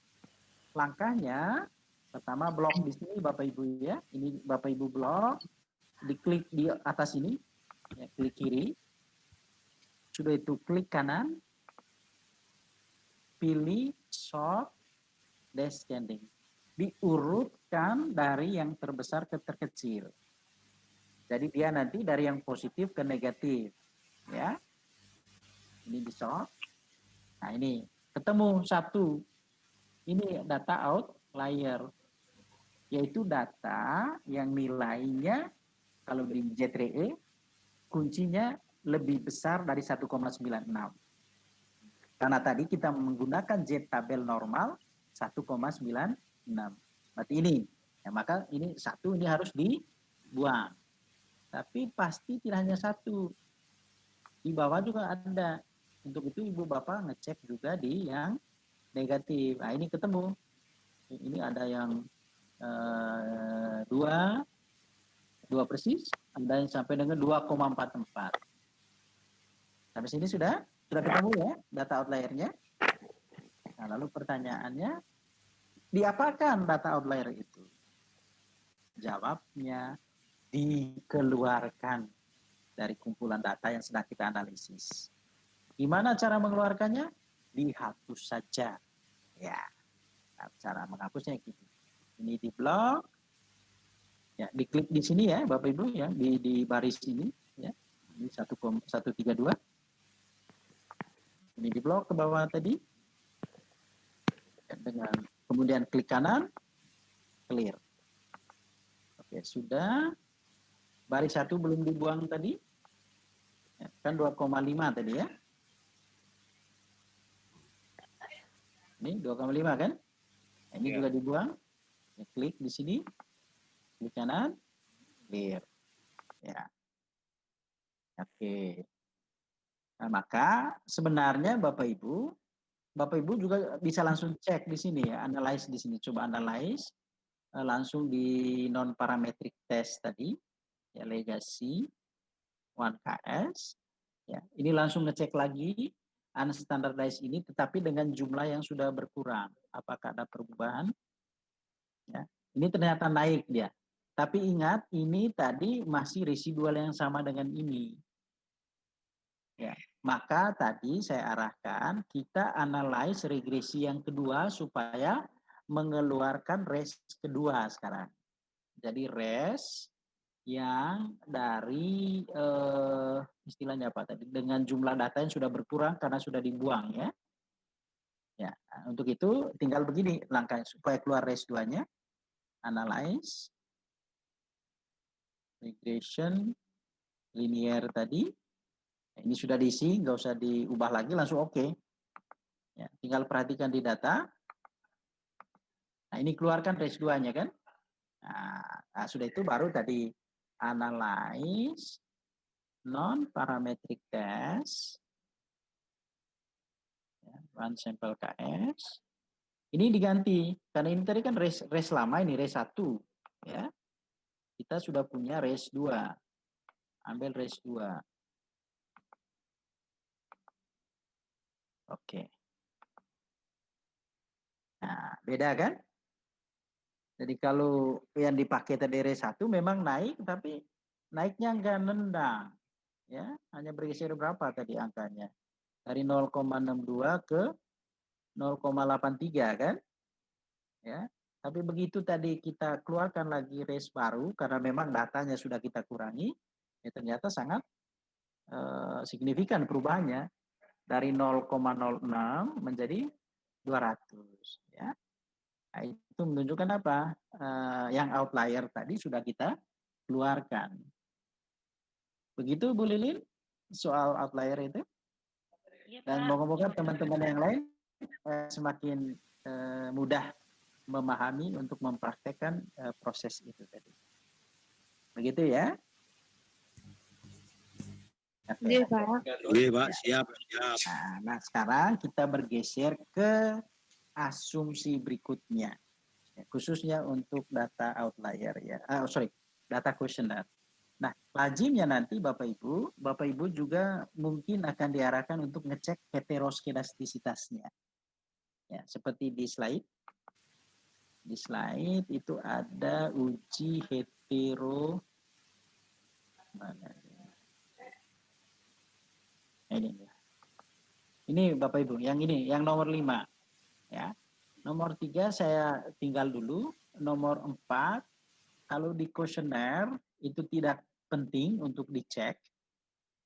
Langkahnya, pertama blok di sini Bapak Ibu ya. Ini Bapak Ibu blok. Diklik di atas ini. Ya, klik kiri. Sudah itu klik kanan. Pilih sort descending. Diurutkan dari yang terbesar ke terkecil. Jadi dia nanti dari yang positif ke negatif. Ya. Ini di sort. Nah ini ketemu 1. Ini data outlier. Yaitu data yang nilainya kalau di Z-RE kuncinya lebih besar dari 1,96. Karena tadi kita menggunakan Z tabel normal 1,96. Berarti ini. Ya, maka ini 1 ini harus dibuang. Tapi pasti tidak hanya 1. Di bawah juga ada. Untuk itu Ibu Bapak ngecek juga di yang negatif. Nah ini ketemu. Ini ada yang 2 persis. Ada yang sampai dengan 2,44. Sampai sini sudah ketemu ya data outliernya. Nah lalu pertanyaannya, diapakan data outlier itu? Jawabnya, dikeluarkan dari kumpulan data yang sedang kita analisis. Gimana cara mengeluarkannya? Dihapus saja. Ya, cara menghapusnya gitu. Ini di blok. Ya, diklik di sini ya, Bapak Ibu ya, di baris ini ya. Ini 132. Ini di blok ke bawah tadi. Dengan kemudian klik kanan, clear. Oke, sudah. Baris 1 belum dibuang tadi. Ya, kan 2,5 tadi ya. Ini 2,5 kan? Nah, ini juga dibuang. Ya, klik di sini. Klik kanan. Clear. Ya. Oke. Nah, maka sebenarnya Bapak Ibu juga bisa langsung cek di sini ya, analyze di sini. Coba analyze langsung di non parametric test tadi, ya legacy 1KS. Ya, ini langsung ngecek lagi unstandardized ini, tetapi dengan jumlah yang sudah berkurang. Apakah ada perubahan? Ya, ini ternyata naik dia. Tapi ingat, ini tadi masih residual yang sama dengan ini. Ya, maka tadi saya arahkan kita analyze regresi yang kedua supaya mengeluarkan res kedua sekarang. Jadi res yang dari istilahnya apa tadi, dengan jumlah data yang sudah berkurang karena sudah dibuang ya. Ya, untuk itu tinggal begini langkah supaya keluar res 2-nya. Analyze regression linear tadi. Ini sudah diisi, nggak usah diubah lagi, langsung oke. Ya, tinggal perhatikan di data. Nah, ini keluarkan res 2-nya kan. Nah, sudah itu baru tadi analyze non-parametric test. Ya, run sample KS. Ini diganti, karena ini tadi kan res lama, ini res 1. Ya. Kita sudah punya res 2. Ambil res 2. Oke. Nah, beda kan? Jadi kalau yang dipakai tadi res 1 memang naik, tapi naiknya enggak nendang. Ya, hanya bergeser berapa tadi angkanya? Dari 0,62 ke 0,83 kan? Ya. Tapi begitu tadi kita keluarkan lagi res baru karena memang datanya sudah kita kurangi, ya ternyata sangat signifikan perubahannya dari 0,06 menjadi 200 ya. Nah, itu menunjukkan apa? Yang outlier tadi sudah kita keluarkan. Begitu Bu Lilin soal outlier itu. Iya, Dan Pak. moga-moga teman-teman yang lain semakin mudah memahami untuk mempraktekkan proses itu tadi. Begitu ya? Iya, Pak. Iya, Pak. Siap. Nah, sekarang kita bergeser ke asumsi berikutnya. Ya, khususnya untuk data outlier ya. Data questionnaire. Nah, lazimnya nanti Bapak Ibu juga mungkin akan diarahkan untuk ngecek heteroskedastisitasnya. Ya, seperti di slide. Di slide itu ada uji hetero. Mana? Ini Bapak Ibu, yang ini, yang nomor 5. Ya. Nomor 3 saya tinggal dulu. Nomor 4, kalau di kuesioner itu tidak penting untuk dicek.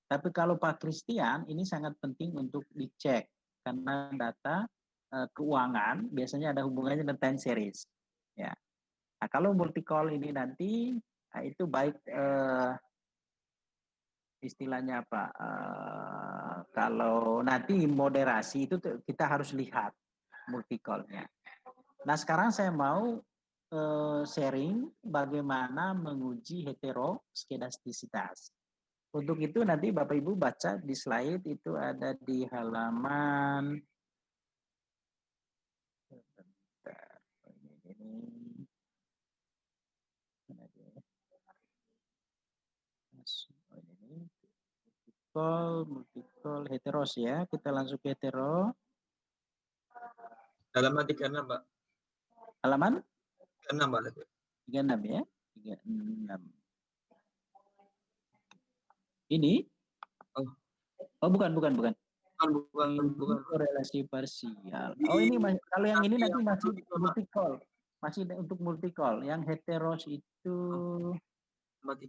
Tapi kalau Pak Christian, ini sangat penting untuk dicek. Karena data keuangan biasanya ada hubungannya dengan time series. Ya. Nah, kalau multi-call ini nanti, nah itu baik istilahnya apa? Kalau nanti moderasi itu kita harus lihat multi-call-nya. Nah, sekarang saya mau sharing bagaimana menguji heteroskedastisitas. Untuk itu nanti Bapak Ibu baca di slide itu ada di halaman multi-call heteros ya. Kita langsung ke hetero. Halaman 36, Pak. Halaman 36, Pak. 36 ya. 36. Ini? Oh, bukan. Bukan. Korelasi parsial. Oh, ini kalau yang ini nanti masih multi-call. Masih untuk multi-call. Yang heteros itu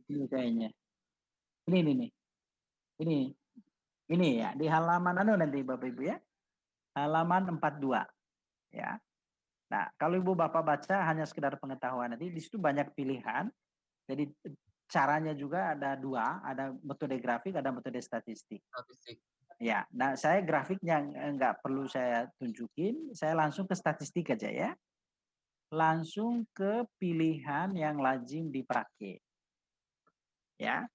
ini kayaknya. Ini ya, di halaman nanti Bapak Ibu ya. Halaman 42. Ya. Nah, kalau Ibu Bapak baca hanya sekedar pengetahuan nanti, di situ banyak pilihan. Jadi caranya juga ada 2, ada metode grafik, ada metode statistik. Ya, nah saya grafiknya nggak perlu saya tunjukin, saya langsung ke statistik aja ya. Langsung ke pilihan yang lazim dipakai. Ya.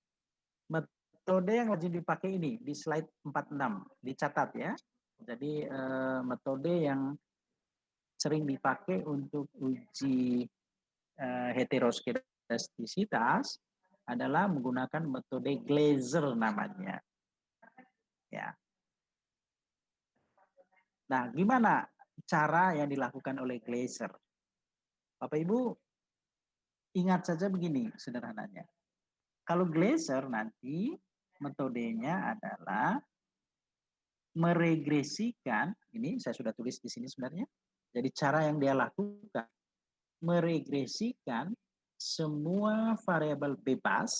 Metode yang lazim dipakai ini di slide 46, dicatat ya. Jadi metode yang sering dipakai untuk uji heteroskedastisitas adalah menggunakan metode Glaser namanya. Ya. Nah, gimana cara yang dilakukan oleh Glaser? Bapak Ibu ingat saja begini sederhananya. Kalau Glaser nanti metodenya adalah meregresikan, ini saya sudah tulis di sini sebenarnya. Jadi cara yang dia lakukan meregresikan semua variabel bebas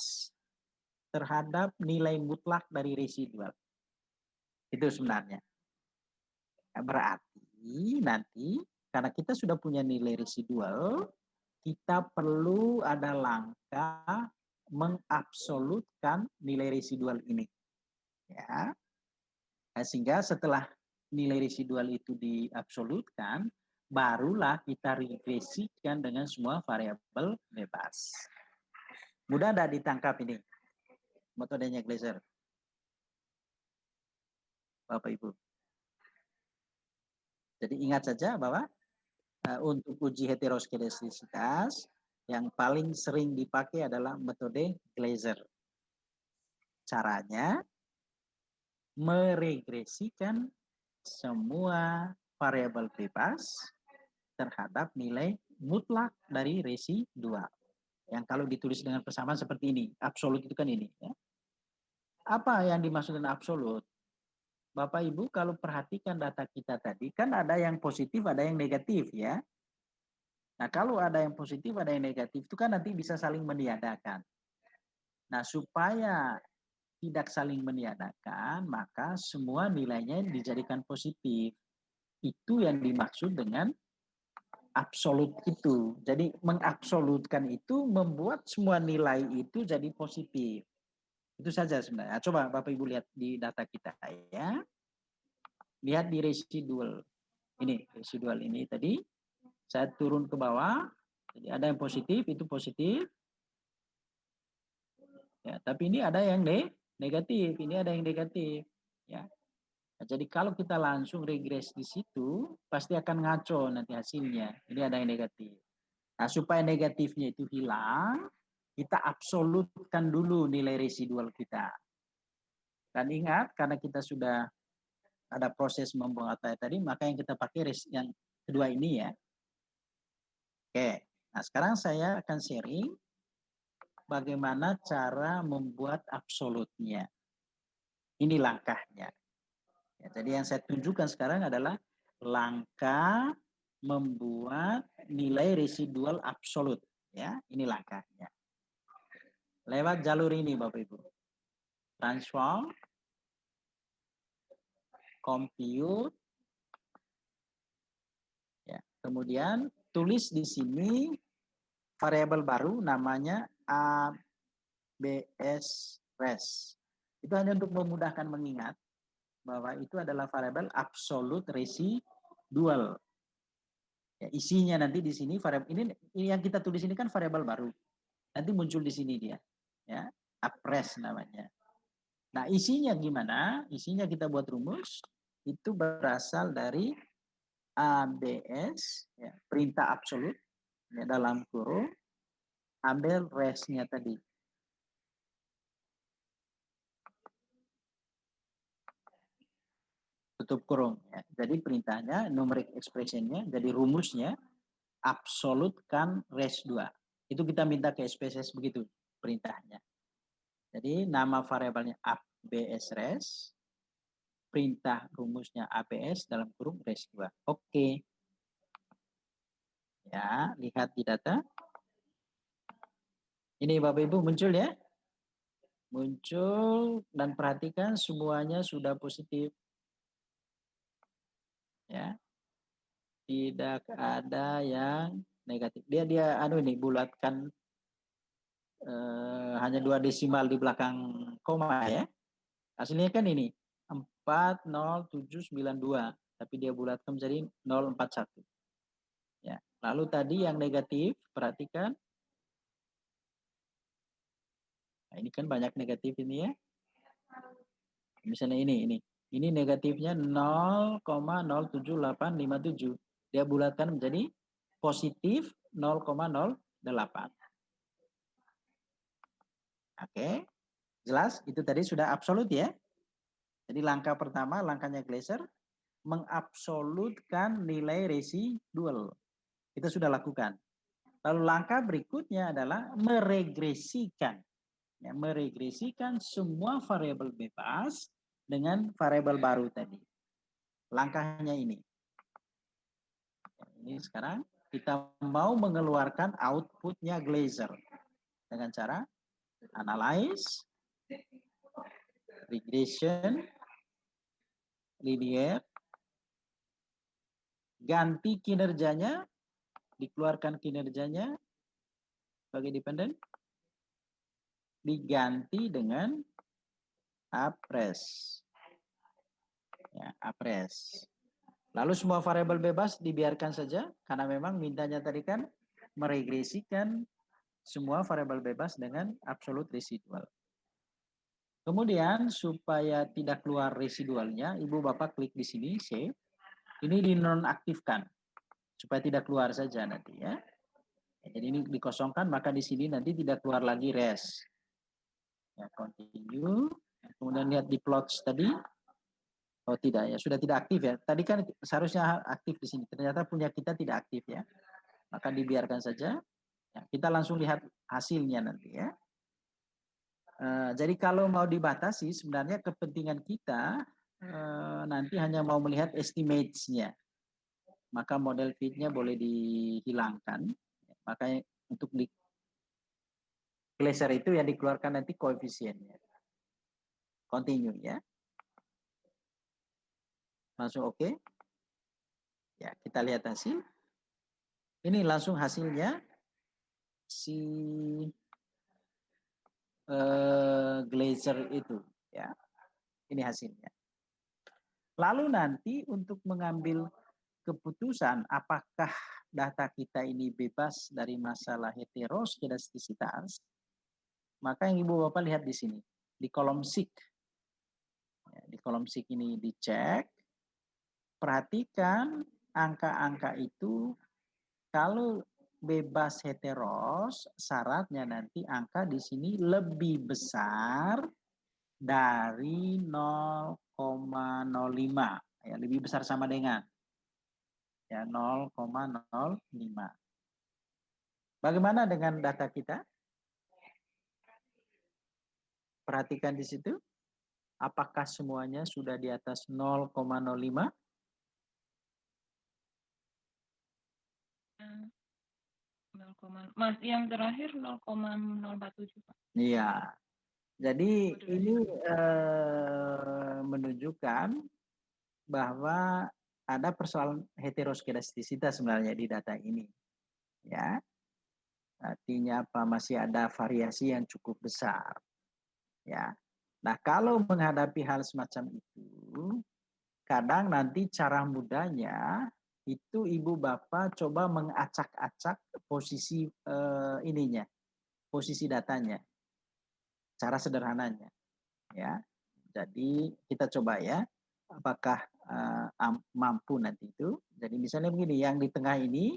terhadap nilai mutlak dari residual. Itu sebenarnya. Berarti nanti karena kita sudah punya nilai residual, kita perlu ada langkah mengabsolutkan nilai residual ini. Ya. Sehingga setelah nilai residual itu diabsolutkan, barulah kita regresikan dengan semua variabel bebas. Mudah tidak ditangkap ini metodenya Glaser, Bapak Ibu? Jadi ingat saja bahwa untuk uji heteroskedastisitas yang paling sering dipakai adalah metode Glaser. Caranya meregresikan semua variabel bebas terhadap nilai mutlak dari residual. Yang kalau ditulis dengan persamaan seperti ini, absolut itu kan ini. Ya. Apa yang dimaksud dengan absolut? Bapak Ibu kalau perhatikan data kita tadi, kan ada yang positif, ada yang negatif ya. Nah kalau ada yang positif, ada yang negatif, itu kan nanti bisa saling meniadakan. Nah supaya tidak saling meniadakan, maka semua nilainya dijadikan positif. Itu yang dimaksud dengan absolut itu. Jadi mengabsolutkan itu membuat semua nilai itu jadi positif. Itu saja sebenarnya. Coba Bapak Ibu lihat di data kita ya. Lihat di residual. Ini residual ini tadi. Saya turun ke bawah. Jadi ada yang positif, itu positif. Ya, tapi ini ada yang negatif, ini ada yang negatif. Ya. Nah, jadi kalau kita langsung regres di situ, pasti akan ngaco nanti hasilnya. Ini ada yang negatif. Nah, supaya negatifnya itu hilang, kita absolutkan dulu nilai residual kita. Dan ingat, karena kita sudah ada proses membuang ATI tadi, maka yang kita pakai yang kedua ini ya. Oke, nah sekarang saya akan sharing bagaimana cara membuat absolutnya. Ini langkahnya. Ya, jadi yang saya tunjukkan sekarang adalah langkah membuat nilai residual absolut. Ya, ini langkahnya. Lewat jalur ini Bapak Ibu. Transform, compute, ya, kemudian tulis di sini variabel baru namanya ABS res. Itu hanya untuk memudahkan mengingat bahwa itu adalah variabel absolute residual. Ya, isinya nanti di sini variabel ini yang kita tulis ini kan variabel baru. Nanti muncul di sini dia. Ya, ABRES namanya. Nah, isinya gimana? Isinya kita buat rumus itu berasal dari ABS, ya, perintah absolut, ya, dalam kurung, ambil resnya tadi. Tutup kurung. Ya. Jadi perintahnya, numeric expressionnya, jadi rumusnya, absolutkan res 2. Itu kita minta ke SPSS begitu perintahnya. Jadi nama variabelnya ABS res, perintah rumusnya ABS dalam kurung res 2. Oke. Ya, lihat di data. Ini Bapak Ibu muncul ya. Muncul dan perhatikan semuanya sudah positif. Ya. Tidak ada yang negatif. Dia ini bulatkan hanya 2 desimal di belakang koma ya. Hasilnya kan ini 40792, tapi dia bulatkan menjadi 041. Ya. Lalu tadi yang negatif, perhatikan. Nah, ini kan banyak negatif ini ya. Misalnya ini. Ini negatifnya 0,07857. Dia bulatkan menjadi positif 0,058. 8. Oke, jelas? Itu tadi sudah absolut ya. Jadi langkah pertama, langkahnya Glaser, mengabsolutkan nilai residual. Kita sudah lakukan. Lalu langkah berikutnya adalah meregresikan. Ya, meregresikan semua variabel bebas dengan variabel baru tadi. Langkahnya ini. Ini sekarang kita mau mengeluarkan outputnya Glaser dengan cara analyze, regression, linear, ganti kinerjanya, dikeluarkan kinerjanya sebagai dependent, diganti dengan apres. Ya, apres. Lalu semua variabel bebas dibiarkan saja karena memang mintanya tadi kan meregresikan semua variabel bebas dengan absolut residual. Kemudian supaya tidak keluar residualnya, Ibu Bapak klik di sini save. Ini dinonaktifkan supaya tidak keluar saja nanti ya. Jadi ini dikosongkan maka di sini nanti tidak keluar lagi res. Ya, continue. Kemudian lihat di plots tadi. Oh tidak ya, sudah tidak aktif ya. Tadi kan seharusnya aktif di sini. Ternyata punya kita tidak aktif ya. Maka dibiarkan saja. Ya, kita langsung lihat hasilnya nanti ya. Jadi kalau mau dibatasi sebenarnya kepentingan kita nanti hanya mau melihat estimates-nya. Maka model fit-nya boleh dihilangkan. Makanya untuk di Glaser itu yang dikeluarkan nanti koefisiennya. Continue ya. Langsung oke. Ya, kita lihat hasil. Ini langsung hasilnya si Glaser itu ya. Ini hasilnya. Lalu nanti untuk mengambil keputusan apakah data kita ini bebas dari masalah heteroskedastisitas, maka yang Ibu Bapak lihat di sini, di kolom SIG. Ya, di kolom SIG ini dicek, perhatikan angka-angka itu kalau bebas heteros, syaratnya nanti angka di sini lebih besar dari 0,05, ya, lebih besar sama dengan ya 0,05. Bagaimana dengan data kita? Perhatikan di situ. Apakah semuanya sudah di atas 0,05? Mas, yang terakhir 0,047 Pak. Iya. Jadi ini menunjukkan bahwa ada persoalan heteroskedastisitas sebenarnya di data ini. Ya. Artinya apa? Masih ada variasi yang cukup besar. Ya. Nah, kalau menghadapi hal semacam itu, kadang nanti cara mudahnya itu Ibu Bapak coba mengacak-acak posisi ininya, posisi datanya. Cara sederhananya. Ya. Jadi kita coba ya, apakah mampu nanti itu. Jadi misalnya begini, yang di tengah ini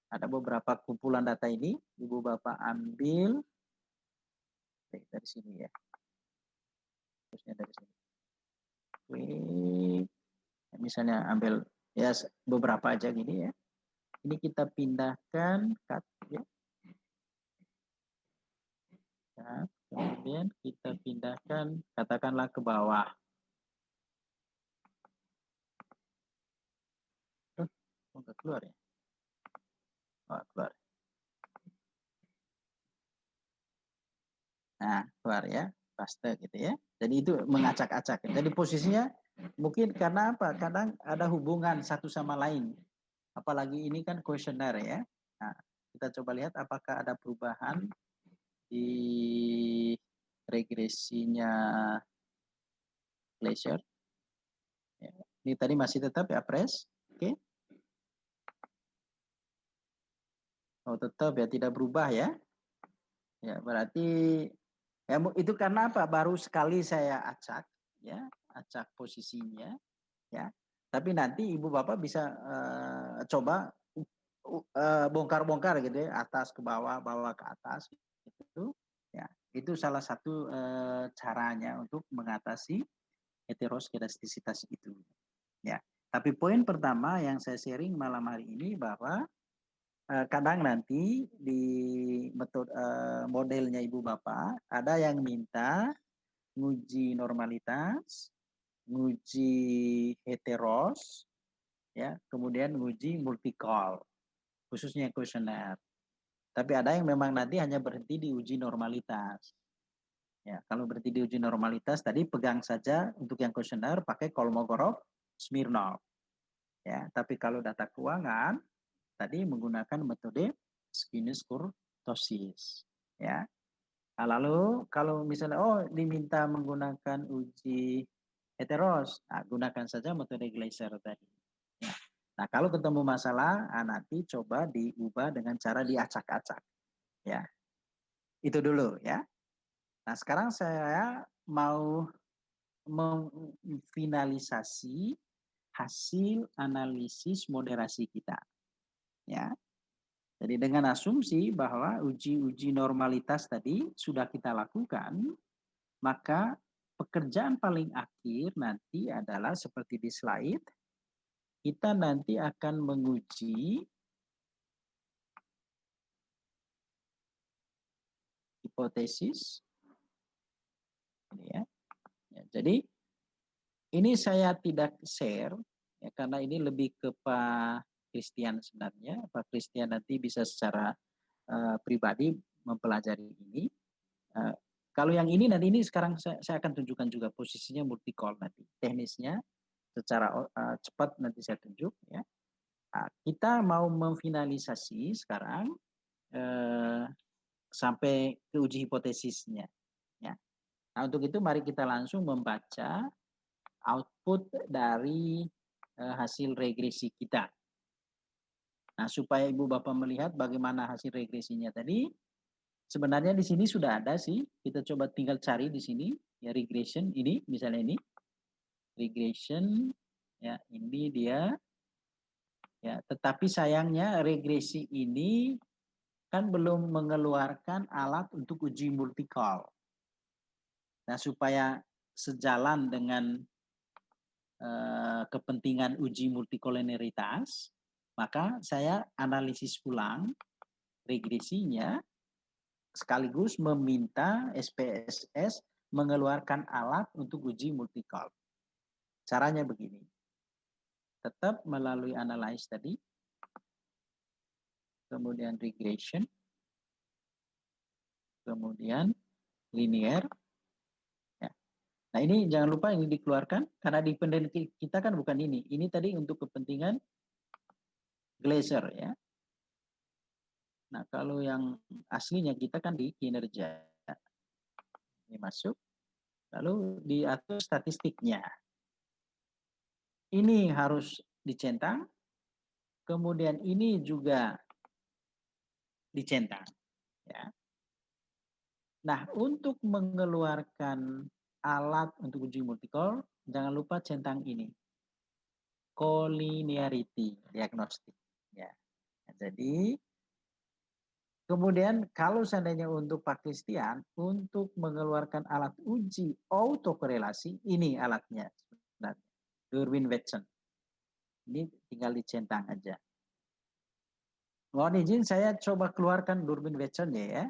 ada beberapa kumpulan data ini, Ibu Bapak ambil dari sini ya. Terusnya dari sini. Klik. Misalnya ambil ya beberapa aja gini ya. Ini kita pindahkan cut ya. Cut. Kemudian kita pindahkan katakanlah ke bawah. Enggak keluar ya. Oh, keluar. Nah, keluar ya. Paste gitu ya. Jadi itu mengacak-acak. Jadi posisinya mungkin karena apa? Kadang ada hubungan satu sama lain. Apalagi ini kan kuesioner ya. Nah, kita coba lihat apakah ada perubahan di regresinya Glaser. Ya. Ini tadi masih tetap ya pres. Oke. Oh, tetap ya tidak berubah ya. Ya, berarti ya itu karena apa? Baru sekali saya acak ya, acak posisinya ya. Tapi nanti Ibu Bapak bisa coba bongkar-bongkar gitu ya, atas ke bawah, bawah ke atas gitu ya. Itu salah satu caranya untuk mengatasi heteroskedastisitas itu ya. Tapi poin pertama yang saya sharing malam hari ini bahwa kadang nanti di metode modelnya Ibu Bapak ada yang minta nguji normalitas, nguji heteros, ya, kemudian nguji multicol, khususnya kuesioner. Tapi ada yang memang nanti hanya berhenti di uji normalitas. Ya, kalau berhenti di uji normalitas tadi pegang saja untuk yang kuesioner pakai Kolmogorov, Smirnov. Ya, tapi kalau data keuangan tadi menggunakan metode Skinner kurtosis. Ya. Nah, lalu kalau misalnya diminta menggunakan uji heteros, nah, gunakan saja metode Glaser tadi. Ya. Nah, kalau ketemu masalah, nanti coba diubah dengan cara diacak-acak. Ya. Itu dulu ya. Nah, sekarang saya mau memfinalisasi hasil analisis moderasi kita. Ya. Jadi dengan asumsi bahwa uji-uji normalitas tadi sudah kita lakukan, maka pekerjaan paling akhir nanti adalah seperti di slide, kita nanti akan menguji hipotesis. Ini ya. Jadi ini saya tidak share ya, karena ini lebih ke Pak Christian sebenarnya. Pak Christian nanti bisa secara pribadi mempelajari ini. Kalau yang ini nanti ini sekarang saya akan tunjukkan juga posisinya multicol nanti. Teknisnya secara cepat nanti saya tunjuk ya. Nah, kita mau memfinalisasi sekarang sampai ke uji hipotesisnya ya. Nah, untuk itu mari kita langsung membaca output dari hasil regresi kita. Nah, supaya Ibu Bapak melihat bagaimana hasil regresinya tadi, sebenarnya di sini sudah ada sih. Kita coba tinggal cari di sini ya, regression ini misalnya ini. Regression ya, ini dia. Ya, tetapi sayangnya regresi ini kan belum mengeluarkan alat untuk uji multicol. Nah, supaya sejalan dengan kepentingan uji multikoliniaritas, maka saya analisis ulang regresinya sekaligus meminta SPSS mengeluarkan alat untuk uji multicol. Caranya begini. Tetap melalui analyze tadi, kemudian regression, kemudian linear. Ya. Nah, ini jangan lupa ini dikeluarkan karena dependen kita kan bukan ini. Ini tadi untuk kepentingan Glaser ya. Nah, kalau yang aslinya kita kan di kinerja. Ini masuk. Lalu diatur statistiknya. Ini harus dicentang. Kemudian ini juga dicentang. Ya. Nah, untuk mengeluarkan alat untuk uji multicol, jangan lupa centang ini. Collinearity diagnostik. Ya. Jadi, kemudian kalau seandainya untuk Pak Christian, untuk mengeluarkan alat uji autokorelasi, ini alatnya. Durbin-Watson. Ini tinggal dicentang aja. Mohon izin saya coba keluarkan Durbin-Watson ya.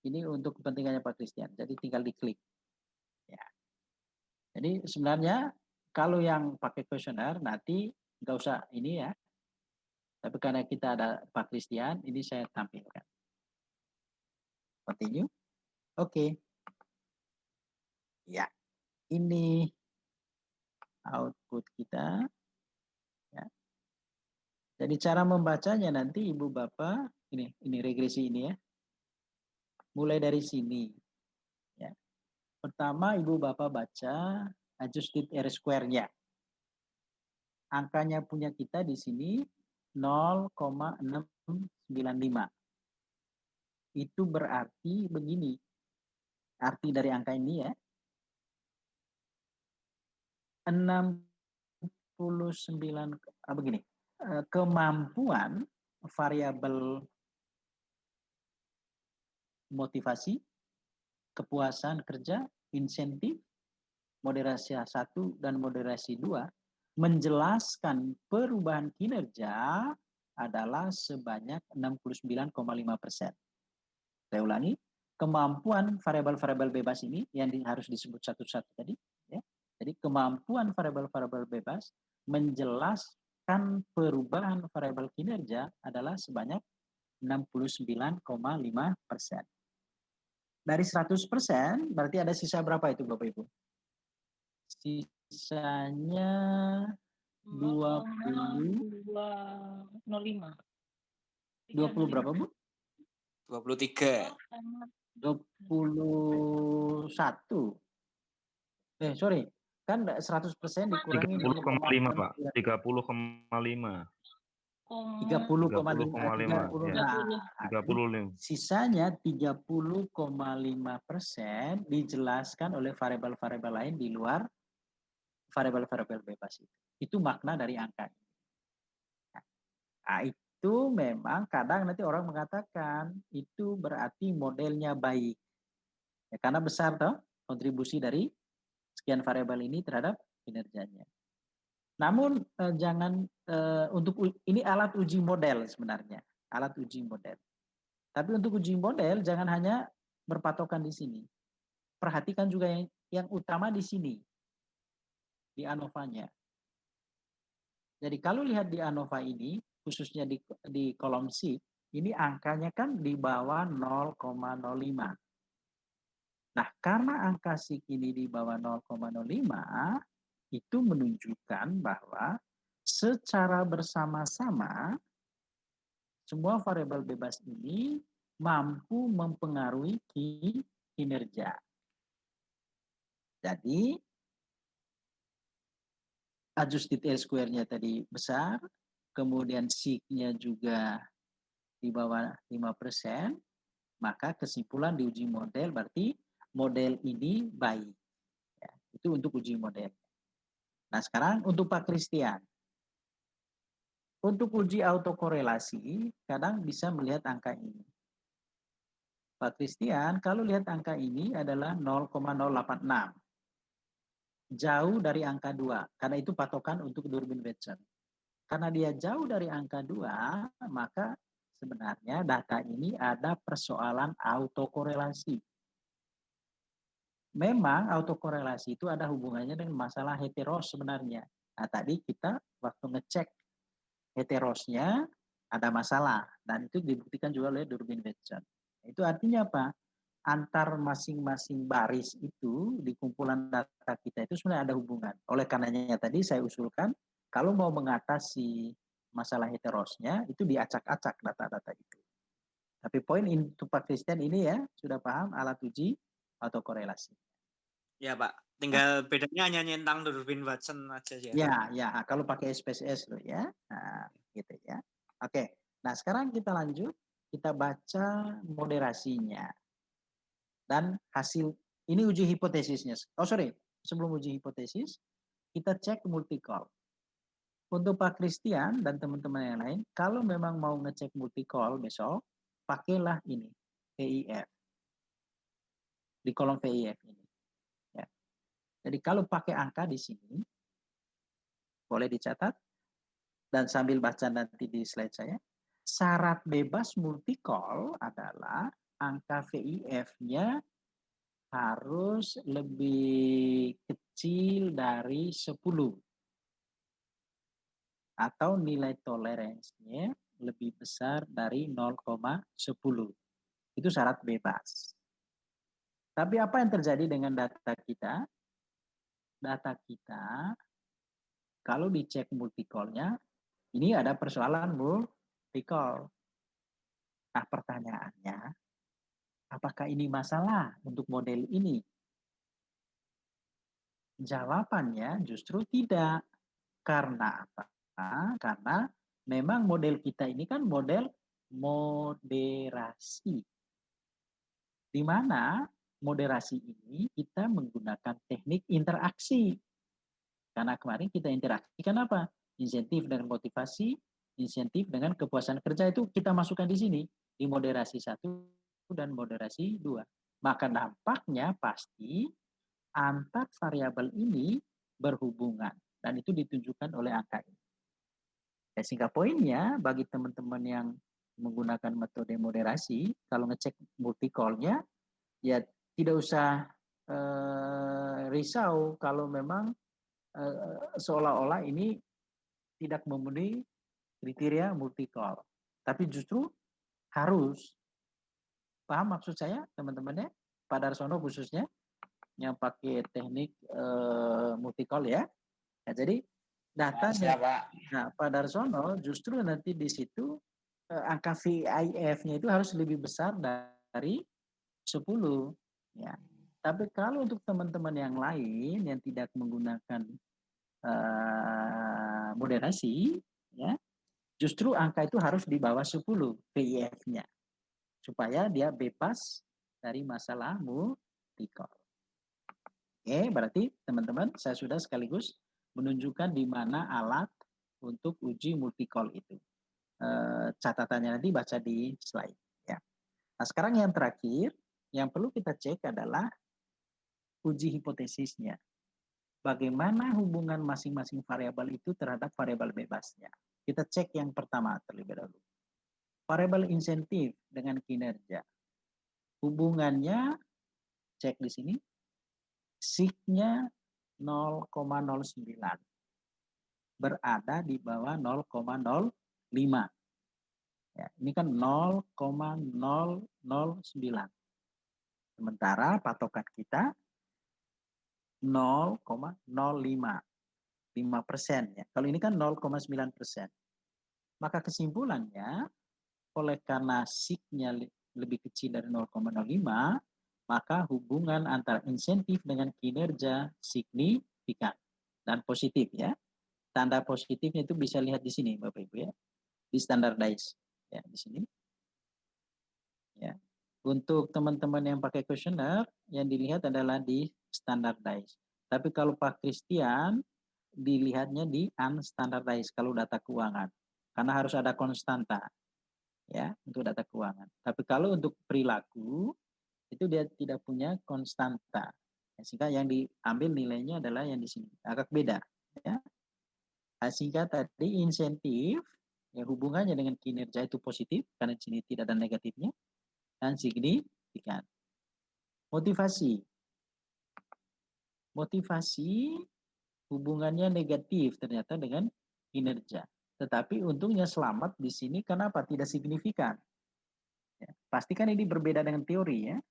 Ini untuk kepentingannya Pak Christian. Jadi tinggal diklik. Ya. Jadi sebenarnya kalau yang pakai kuesioner nanti nggak usah ini ya. Tapi karena kita ada Pak Christian, ini saya tampilkan. Continue. Oke. Ya. Ini output kita. Ya. Jadi cara membacanya nanti Ibu Bapak, ini regresi ini ya. Mulai dari sini. Ya. Pertama Ibu Bapak baca adjusted R-square-nya. Angkanya punya kita di sini 0,695. Itu berarti begini. Arti dari angka ini ya. 69 begini. kemampuan variabel motivasi, kepuasan kerja, insentif, moderasi 1 dan moderasi 2 menjelaskan perubahan kinerja adalah sebanyak 69,5%. Saya ulangi, kemampuan variabel-variabel bebas ini yang harus disebut satu-satu tadi, ya. Jadi kemampuan variabel-variabel bebas menjelaskan perubahan variabel kinerja adalah sebanyak 69,5%. Dari 100% berarti ada sisa berapa itu Bapak Ibu? Sisanya 20 berapa Bu? 23. 21. Sorry. Kan 100% dikurangi 30,5 Pak. 30,5. 30,5. 35. Sisanya 30,5% dijelaskan oleh variabel-variabel lain di luar variabel-variabel bebas itu. Itu makna dari angka ini. Nah, itu memang kadang nanti orang mengatakan itu berarti modelnya baik. Ya, karena besar toh kontribusi dari sekian variabel ini terhadap kinerjanya. Namun jangan untuk ini alat uji model sebenarnya, alat uji model. Tapi untuk uji model jangan hanya berpatokan di sini. Perhatikan juga yang utama di sini, di ANOVA-nya. Jadi kalau lihat di ANOVA ini, khususnya di kolom C, ini angkanya kan di bawah 0,05. Nah, karena angka SIG ini di bawah 0,05, itu menunjukkan bahwa secara bersama-sama semua variabel bebas ini mampu mempengaruhi kinerja. Jadi, adjusted L square-nya tadi besar, kemudian SIG-nya juga di bawah 5%, maka kesimpulan di uji model berarti model ini baik. Ya, itu untuk uji model. Nah, sekarang untuk Pak Christian. Untuk uji autokorelasi, kadang bisa melihat angka ini. Pak Christian, kalau lihat angka ini adalah 0,086. Jauh dari angka 2, karena itu patokan untuk Durbin-Watson. Karena dia jauh dari angka 2, maka sebenarnya data ini ada persoalan autokorelasi. Memang autokorelasi itu ada hubungannya dengan masalah heteros sebenarnya. Nah, tadi kita waktu ngecek heterosnya ada masalah, dan itu dibuktikan juga oleh Durbin-Watson. Itu artinya apa? Antar masing-masing baris itu di kumpulan data kita itu sebenarnya ada hubungan. Oleh karenanya tadi saya usulkan kalau mau mengatasi masalah heterosnya itu diacak-acak data-data itu. Tapi poin untuk Pak Christian ini ya sudah paham alat uji autokorelasi. Ya Pak, tinggal bedanya hanya nyentang Durbin-Watson aja ya. Ya, kalau pakai SPSS loh ya, nah, gitu ya. Oke, nah sekarang kita lanjut, kita baca moderasinya. Dan hasil, ini uji hipotesisnya. Sebelum uji hipotesis, kita cek multi-call. Untuk Pak Christian dan teman-teman yang lain, kalau memang mau ngecek multi-call besok, pakailah ini, VIF. Di kolom VIF ini. Ya. Jadi kalau pakai angka di sini, boleh dicatat, dan sambil baca nanti di slide saya, syarat bebas multi-call adalah angka VIF-nya harus lebih kecil dari 10 atau nilai toleransinya lebih besar dari 0,10. Itu syarat bebas. Tapi apa yang terjadi dengan data kita? Data kita kalau dicek multi-call-nya ini ada persoalan multi-call. Nah, pertanyaannya, apakah ini masalah untuk model ini? Jawabannya justru tidak. Karena apa? Karena memang model kita ini kan model moderasi. Di mana moderasi ini kita menggunakan teknik interaksi. Karena kemarin kita interaksikan apa? Insentif dengan motivasi, insentif dengan kepuasan kerja itu kita masukkan di sini, di moderasi 1 dan moderasi 2. Maka dampaknya pasti antar variabel ini berhubungan dan itu ditunjukkan oleh angka ini. Sehingga poinnya bagi teman-teman yang menggunakan metode moderasi, kalau ngecek multi-call-nya, ya tidak usah risau kalau memang seolah-olah ini tidak memenuhi kriteria multi-call. Tapi justru harus. Paham maksud saya teman-temannya? Pak Darsono khususnya yang pakai teknik multi-call ya. Nah, jadi datanya, nah Pak Darsono justru nanti di situ angka VIF-nya itu harus lebih besar dari 10. Ya. Tapi kalau untuk teman-teman yang lain yang tidak menggunakan moderasi, ya, justru angka itu harus di bawah 10 VIF-nya supaya dia bebas dari masalah multi-call. Oke, berarti teman-teman saya sudah sekaligus menunjukkan di mana alat untuk uji multi-call itu. Catatannya nanti baca di slide. Ya. Nah sekarang yang terakhir, yang perlu kita cek adalah uji hipotesisnya. Bagaimana hubungan masing-masing variabel itu terhadap variabel bebasnya. Kita cek yang pertama terlebih dahulu. Variabel insentif dengan kinerja. Hubungannya, cek di sini, sig-nya 0,09. Berada di bawah 0,05. Ya, ini kan 0,009. Sementara patokan kita 0,05. 5%. Ya. Kalau ini kan 0,9%. Maka kesimpulannya, oleh karena sig-nya lebih kecil dari 0,05, maka hubungan antara insentif dengan kinerja signifikan dan positif ya. Tanda positifnya itu bisa lihat di sini Bapak Ibu ya. Di standardize ya di sini. Ya. Untuk teman-teman yang pakai kuesioner yang dilihat adalah di standardize. Tapi kalau Pak Christian dilihatnya di unstandardized kalau data keuangan. Karena harus ada konstanta ya untuk data keuangan. Tapi kalau untuk perilaku itu dia tidak punya konstanta. Ya, sehingga yang diambil nilainya adalah yang di sini. Agak beda ya. Sehingga tadi insentif ya hubungannya dengan kinerja itu positif karena di sini tidak ada negatifnya dan signifikan. Motivasi. Motivasi hubungannya negatif ternyata dengan kinerja. Tetapi untungnya selamat di sini kenapa tidak signifikan? Ya, pastikan ini berbeda dengan teori ya.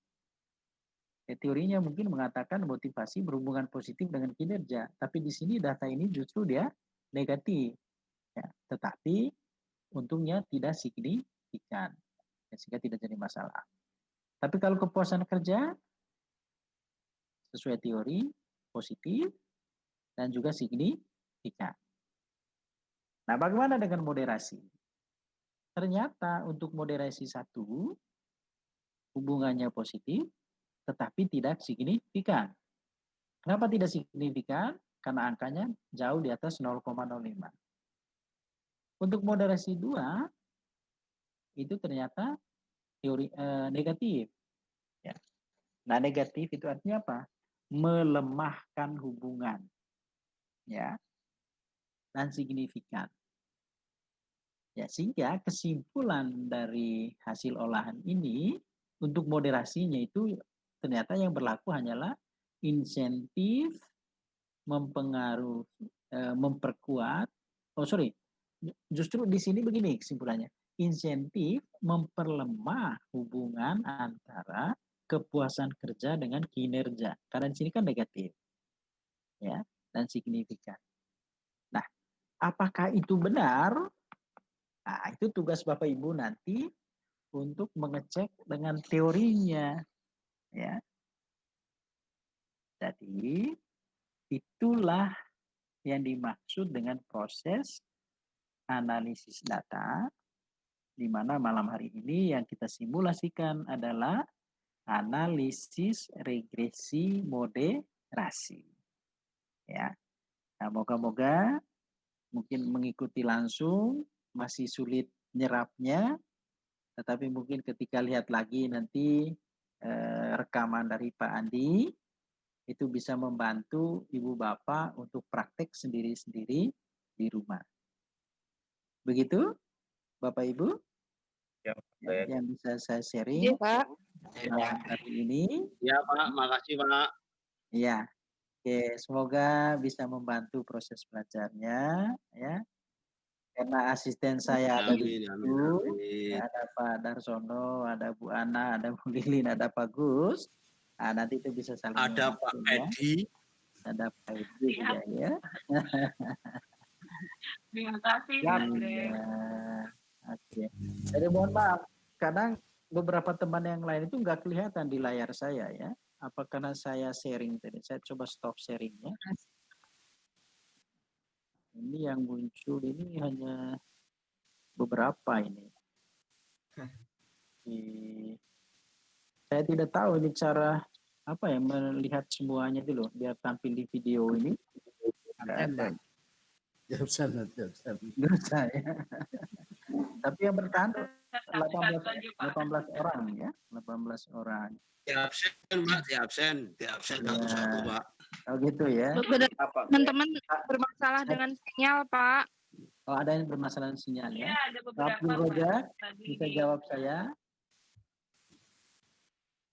Ya, teorinya mungkin mengatakan motivasi berhubungan positif dengan kinerja, tapi di sini data ini justru dia negatif. Ya, tetapi untungnya tidak signifikan, ya, sehingga tidak jadi masalah. Tapi kalau kepuasan kerja sesuai teori positif dan juga signifikan. Nah, bagaimana dengan moderasi? Ternyata untuk moderasi 1 hubungannya positif tetapi tidak signifikan. Kenapa tidak signifikan? Karena angkanya jauh di atas 0,05. Untuk moderasi 2 itu ternyata teori negatif. Ya. Nah, negatif itu artinya apa? Melemahkan hubungan. Ya. Dan signifikan. Ya, sehingga kesimpulan dari hasil olahan ini untuk moderasinya itu ternyata yang berlaku hanyalah insentif memperkuat. Justru di sini begini kesimpulannya. Insentif memperlemah hubungan antara kepuasan kerja dengan kinerja. Karena di sini kan negatif. Ya, dan signifikan. Nah, apakah itu benar? Nah, itu tugas Bapak Ibu nanti untuk mengecek dengan teorinya. Ya. Jadi, itulah yang dimaksud dengan proses analisis data, di mana malam hari ini yang kita simulasikan adalah analisis regresi moderasi. Ya. Nah, moga-moga mungkin mengikuti langsung masih sulit nyerapnya, tetapi mungkin ketika lihat lagi nanti rekaman dari Pak Andi, itu bisa membantu Ibu Bapak untuk praktek sendiri-sendiri di rumah. Begitu, Bapak Ibu? Yang bisa saya sharing malam hari ini. Ya Pak, makasih Pak. Ya, oke, semoga bisa membantu proses belajarnya, ya. Karena asisten saya ada di situ, ya, ada Pak Darsono, ada Bu Ana, ada Bu Lilin, ada Pak Gus. Nah, nanti itu bisa saling Ada Pak Edi. Ada Pak Edi juga ya. Terima kasih Pak Greg. Oke. Jadi mohon maaf, kadang beberapa teman yang lain itu nggak kelihatan di layar saya ya. Apa karena saya sharing tadi? Saya coba stop sharingnya. Ini yang muncul ini hanya beberapa ini. Saya tidak tahu ini cara apa ya melihat semuanya dulu biar tampil di video ini. Ada. Jawab saya. Tapi yang bertahan 18 orang ya, 18 orang. Di absen Pak, di absen satu-satu Pak. Oh gitu ya. Teman-teman bermasalah dengan sinyal, Pak. Oh ada yang bermasalah sinyal ya. Iya, ada Pak beberapa Abdul Rojak tadi. bisa jawab saya.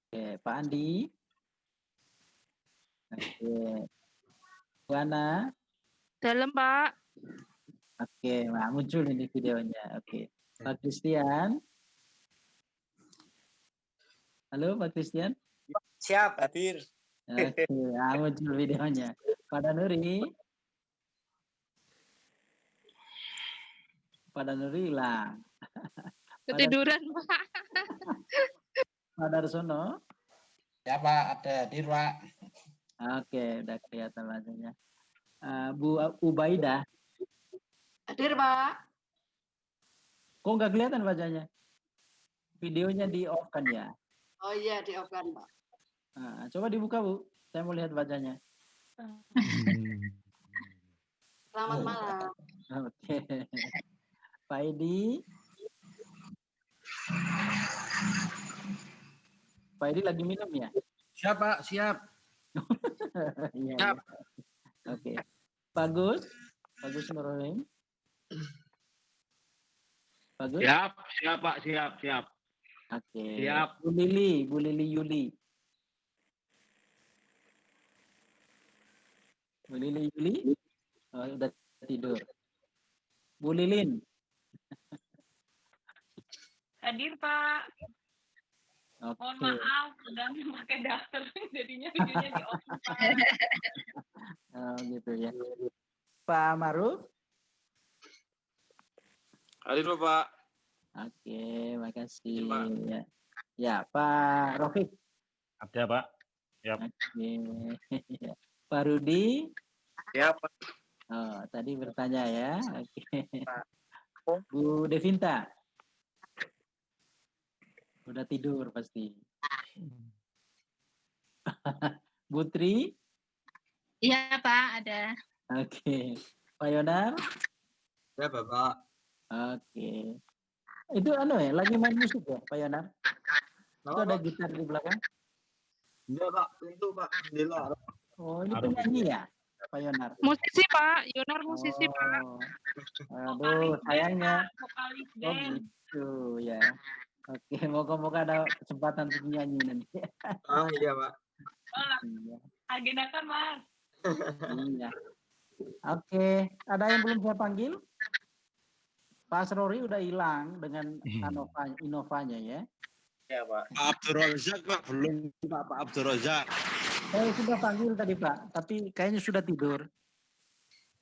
Oke, Pak Andi. Oke. Bu Ana. Dalam, Pak. Oke, nah muncul ini videonya. Oke. Pak Christian. Halo Pak Christian. Siap, hadir. Oke, nah, muncul videonya. Pak Danuri. Pak Danuri hilang. Ketiduran, Pak. Pak Darsono. Ya Pak, ada hadir Pak. Oke, udah kelihatan wajahnya. Bu Ubaidah. Hadir, Pak. Kok nggak kelihatan wajahnya? Videonya di off kan ya? Oh iya, di off kan, Pak. Nah, coba dibuka Bu, saya mau lihat wajahnya. Selamat malam. Oke. Pak Edi. Pak Edi lagi minum ya? Siap Pak, siap. Iya, Siap. iya. Oke. Pak Gus Nurul. Pak Gus? Siap Pak, siap. Oke. Siap. Bu Lili Yuli. Bu Lili Yuli? Oh, udah tidur. Bu Lilin. Hadir, Pak. Oke. Mohon maaf, sedang memakai daftar, jadinya videonya di off, Pak. Oh, gitu ya. Pak Maruf. Hadir Pak. Oke, makasih. Pak. Ya. Ya, Pak Rofik. Ada Pak. Oke. Pak Rudi. Ya, Pak. Oh, tadi bertanya ya. Oke. Pak. Bu Devinta. Udah tidur pasti. Bu Tri. Iya, Pak, ada. Oke. Pak Yonar. Ya Bapak. Oke. Itu lagi main musik ya, Pak Yonar? Itu ada gitar di belakang? Enggak Pak, itu Pak. Alhamdulillah. Oh, ini penyanyi ya, Pak Yonar? Musisi, Pak. Yonar musisi, Pak. Aduh, sayangnya. Vokalis Oh band. gitu ya. Oke, moga-moga ada kesempatan untuk nyanyi nanti. Ah iya Pak. Iya. Agendakan, Mas. Iya. Oke, ada yang belum saya panggil? Pak Asrori udah hilang dengan Inovanya ya. Ya, Pak. Pak Abdul Razak Pak, belum Pak Abdul Razak. Saya sudah panggil tadi Pak, tapi kayaknya sudah tidur.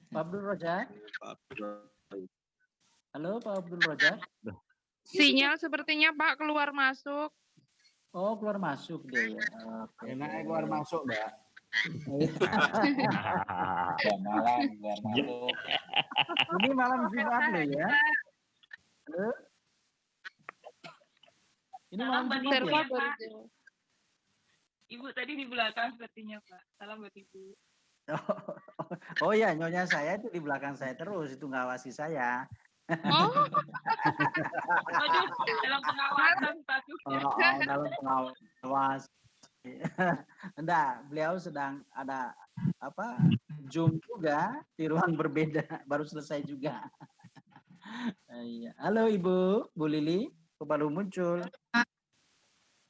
Pak Abdul Razak. Halo Pak Abdul Razak. Sinyal sepertinya, Pak, keluar masuk. Oh, keluar masuk deh ya. Oke. Enaknya keluar masuk Mbak. Malam keluar masuk. Ini malam Jumat loh ya. Halo. Ini malam Salam Jumat buat ya. Ibu, Pak. Ibu tadi di belakang sepertinya, Pak. Salam buat Ibu. Oh ya, nyonya saya itu di belakang saya terus, itu ngawasi saya. Oh, Aduh, dalam pengawasan statusnya. Dalam pengawas. Enggak, beliau sedang ada Zoom juga di ruang berbeda, baru selesai juga. Iya. Halo Ibu, Bu Lili, kok baru muncul?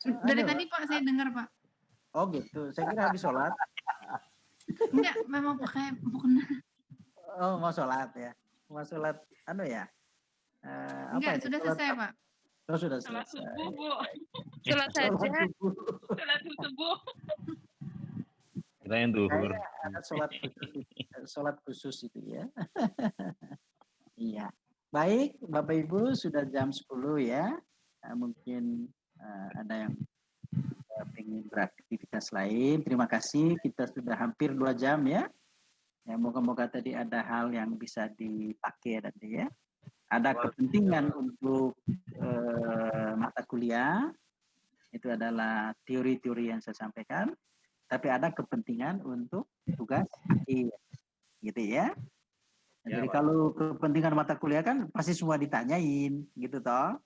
Dari tadi Pak saya dengar Pak. Oh gitu, saya kira habis sholat. Enggak, memang pakai bukan. Oh mau sholat ya, mau sholat ya? Enggak, sudah selesai Pak. Oh sudah Salat selesai. subuh, Bu. sholat saja. Salat subuh. Kita yang duhur. Ada sholat khusus itu ya. Iya. Baik, Bapak Ibu sudah jam 10 ya. Mungkin ada yang ingin beraktivitas lain. Terima kasih, kita sudah hampir 2 jam ya. Ya, moga-moga tadi ada hal yang bisa dipakai tadi ya. Ada kepentingan untuk mata kuliah, itu adalah teori-teori yang saya sampaikan. Tapi ada kepentingan untuk tugas akhir, gitu ya. Jadi kalau kepentingan mata kuliah kan pasti semua ditanyain, gitu toh.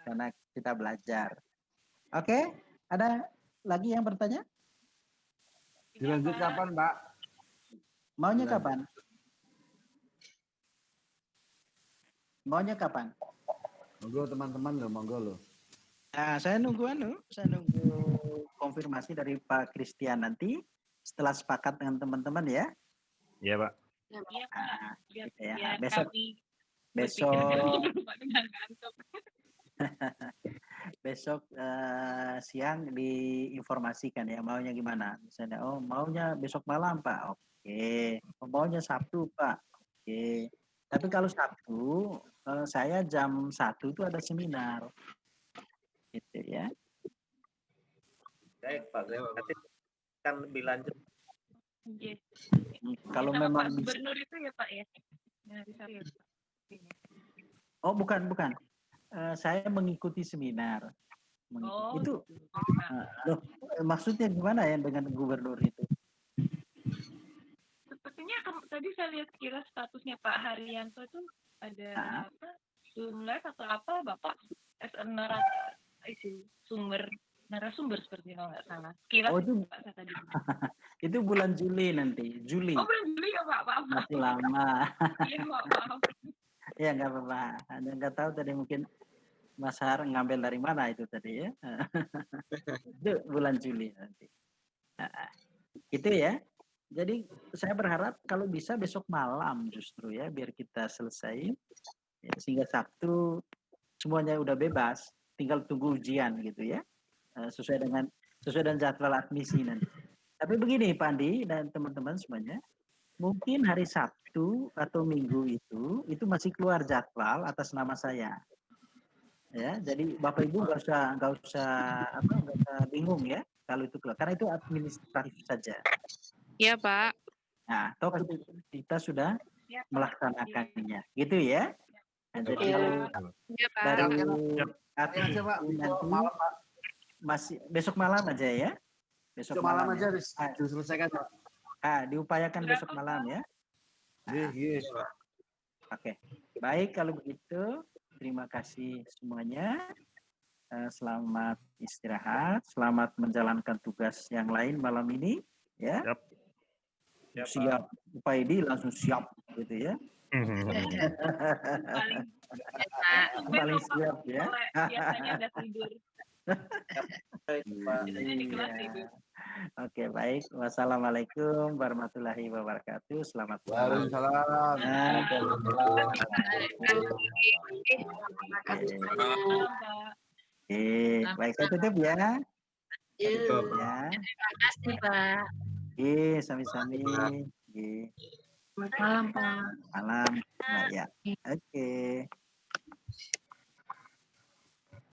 Karena kita belajar. Oke, ada lagi yang bertanya? Dilanjut kapan, Pak? Maunya kapan? Maunya kapan? Monggo teman-teman loh, monggo loh. Nah, saya nunggu konfirmasi dari Pak Christian nanti setelah sepakat dengan teman-teman ya. Iya, Pak. Iya, Pak. Ya, besok besok siang diinformasikan ya maunya gimana. Misalnya maunya besok malam Pak. Oke. Maunya Sabtu Pak. Oke. Tapi kalau Sabtu saya jam 1 itu ada seminar. Gitu ya. Baik, Pak. Nanti kan lebih lanjut. Yes. Kalau sama memang Pak Gubernur itu ya Pak ya. Oh bukan. Saya mengikuti seminar. Itu loh, maksudnya gimana ya dengan gubernur itu? Sepertinya tadi saya lihat kira statusnya Pak Haryanto itu ada Zoom live atau apa Bapak narasumber seperti kalau nggak salah. Kira itu Pak saya tadi. itu bulan Juli nanti. Juli. Oh bulan Juli ya Pak, maaf. Masih lama. Iya maaf. Ya nggak apa-apa. Anda nggak tahu tadi mungkin Mas Har ngambil dari mana itu tadi ya. Itu bulan Juli nanti. Itu ya. Jadi saya berharap kalau bisa besok malam justru ya biar kita selesai ya, sehingga Sabtu semuanya udah bebas, tinggal tunggu ujian gitu ya. Sesuai dengan jadwal admisi nanti. Tapi begini Pak Andi dan teman-teman semuanya, mungkin hari Sabtu atau Minggu itu masih keluar jadwal atas nama saya. Ya, jadi Bapak Ibu nggak usah bingung ya kalau itu keluar, karena itu administratif saja. Iya Pak. Nah, toh kita sudah melaksanakannya, gitu ya. Nah, jadi kalau dari nanti masih besok malam aja ya. Besok malam aja diselesaikan Pak. Diupayakan besok malam ya. Iya. Oke, baik kalau begitu. Terima kasih semuanya. Selamat istirahat, selamat menjalankan tugas yang lain malam ini, ya. Siap, Pak Edi langsung siap, gitu ya. Paling siap ya. Biasanya ada tidur. Oke, baik. Wassalamualaikum warahmatullahi wabarakatuh. Selamat malam. Oke, baik saya tutup ya. Tutup ya. Terima kasih Pak. Sami-sami. Malam Pak. Malam, Mbak ya. Oke.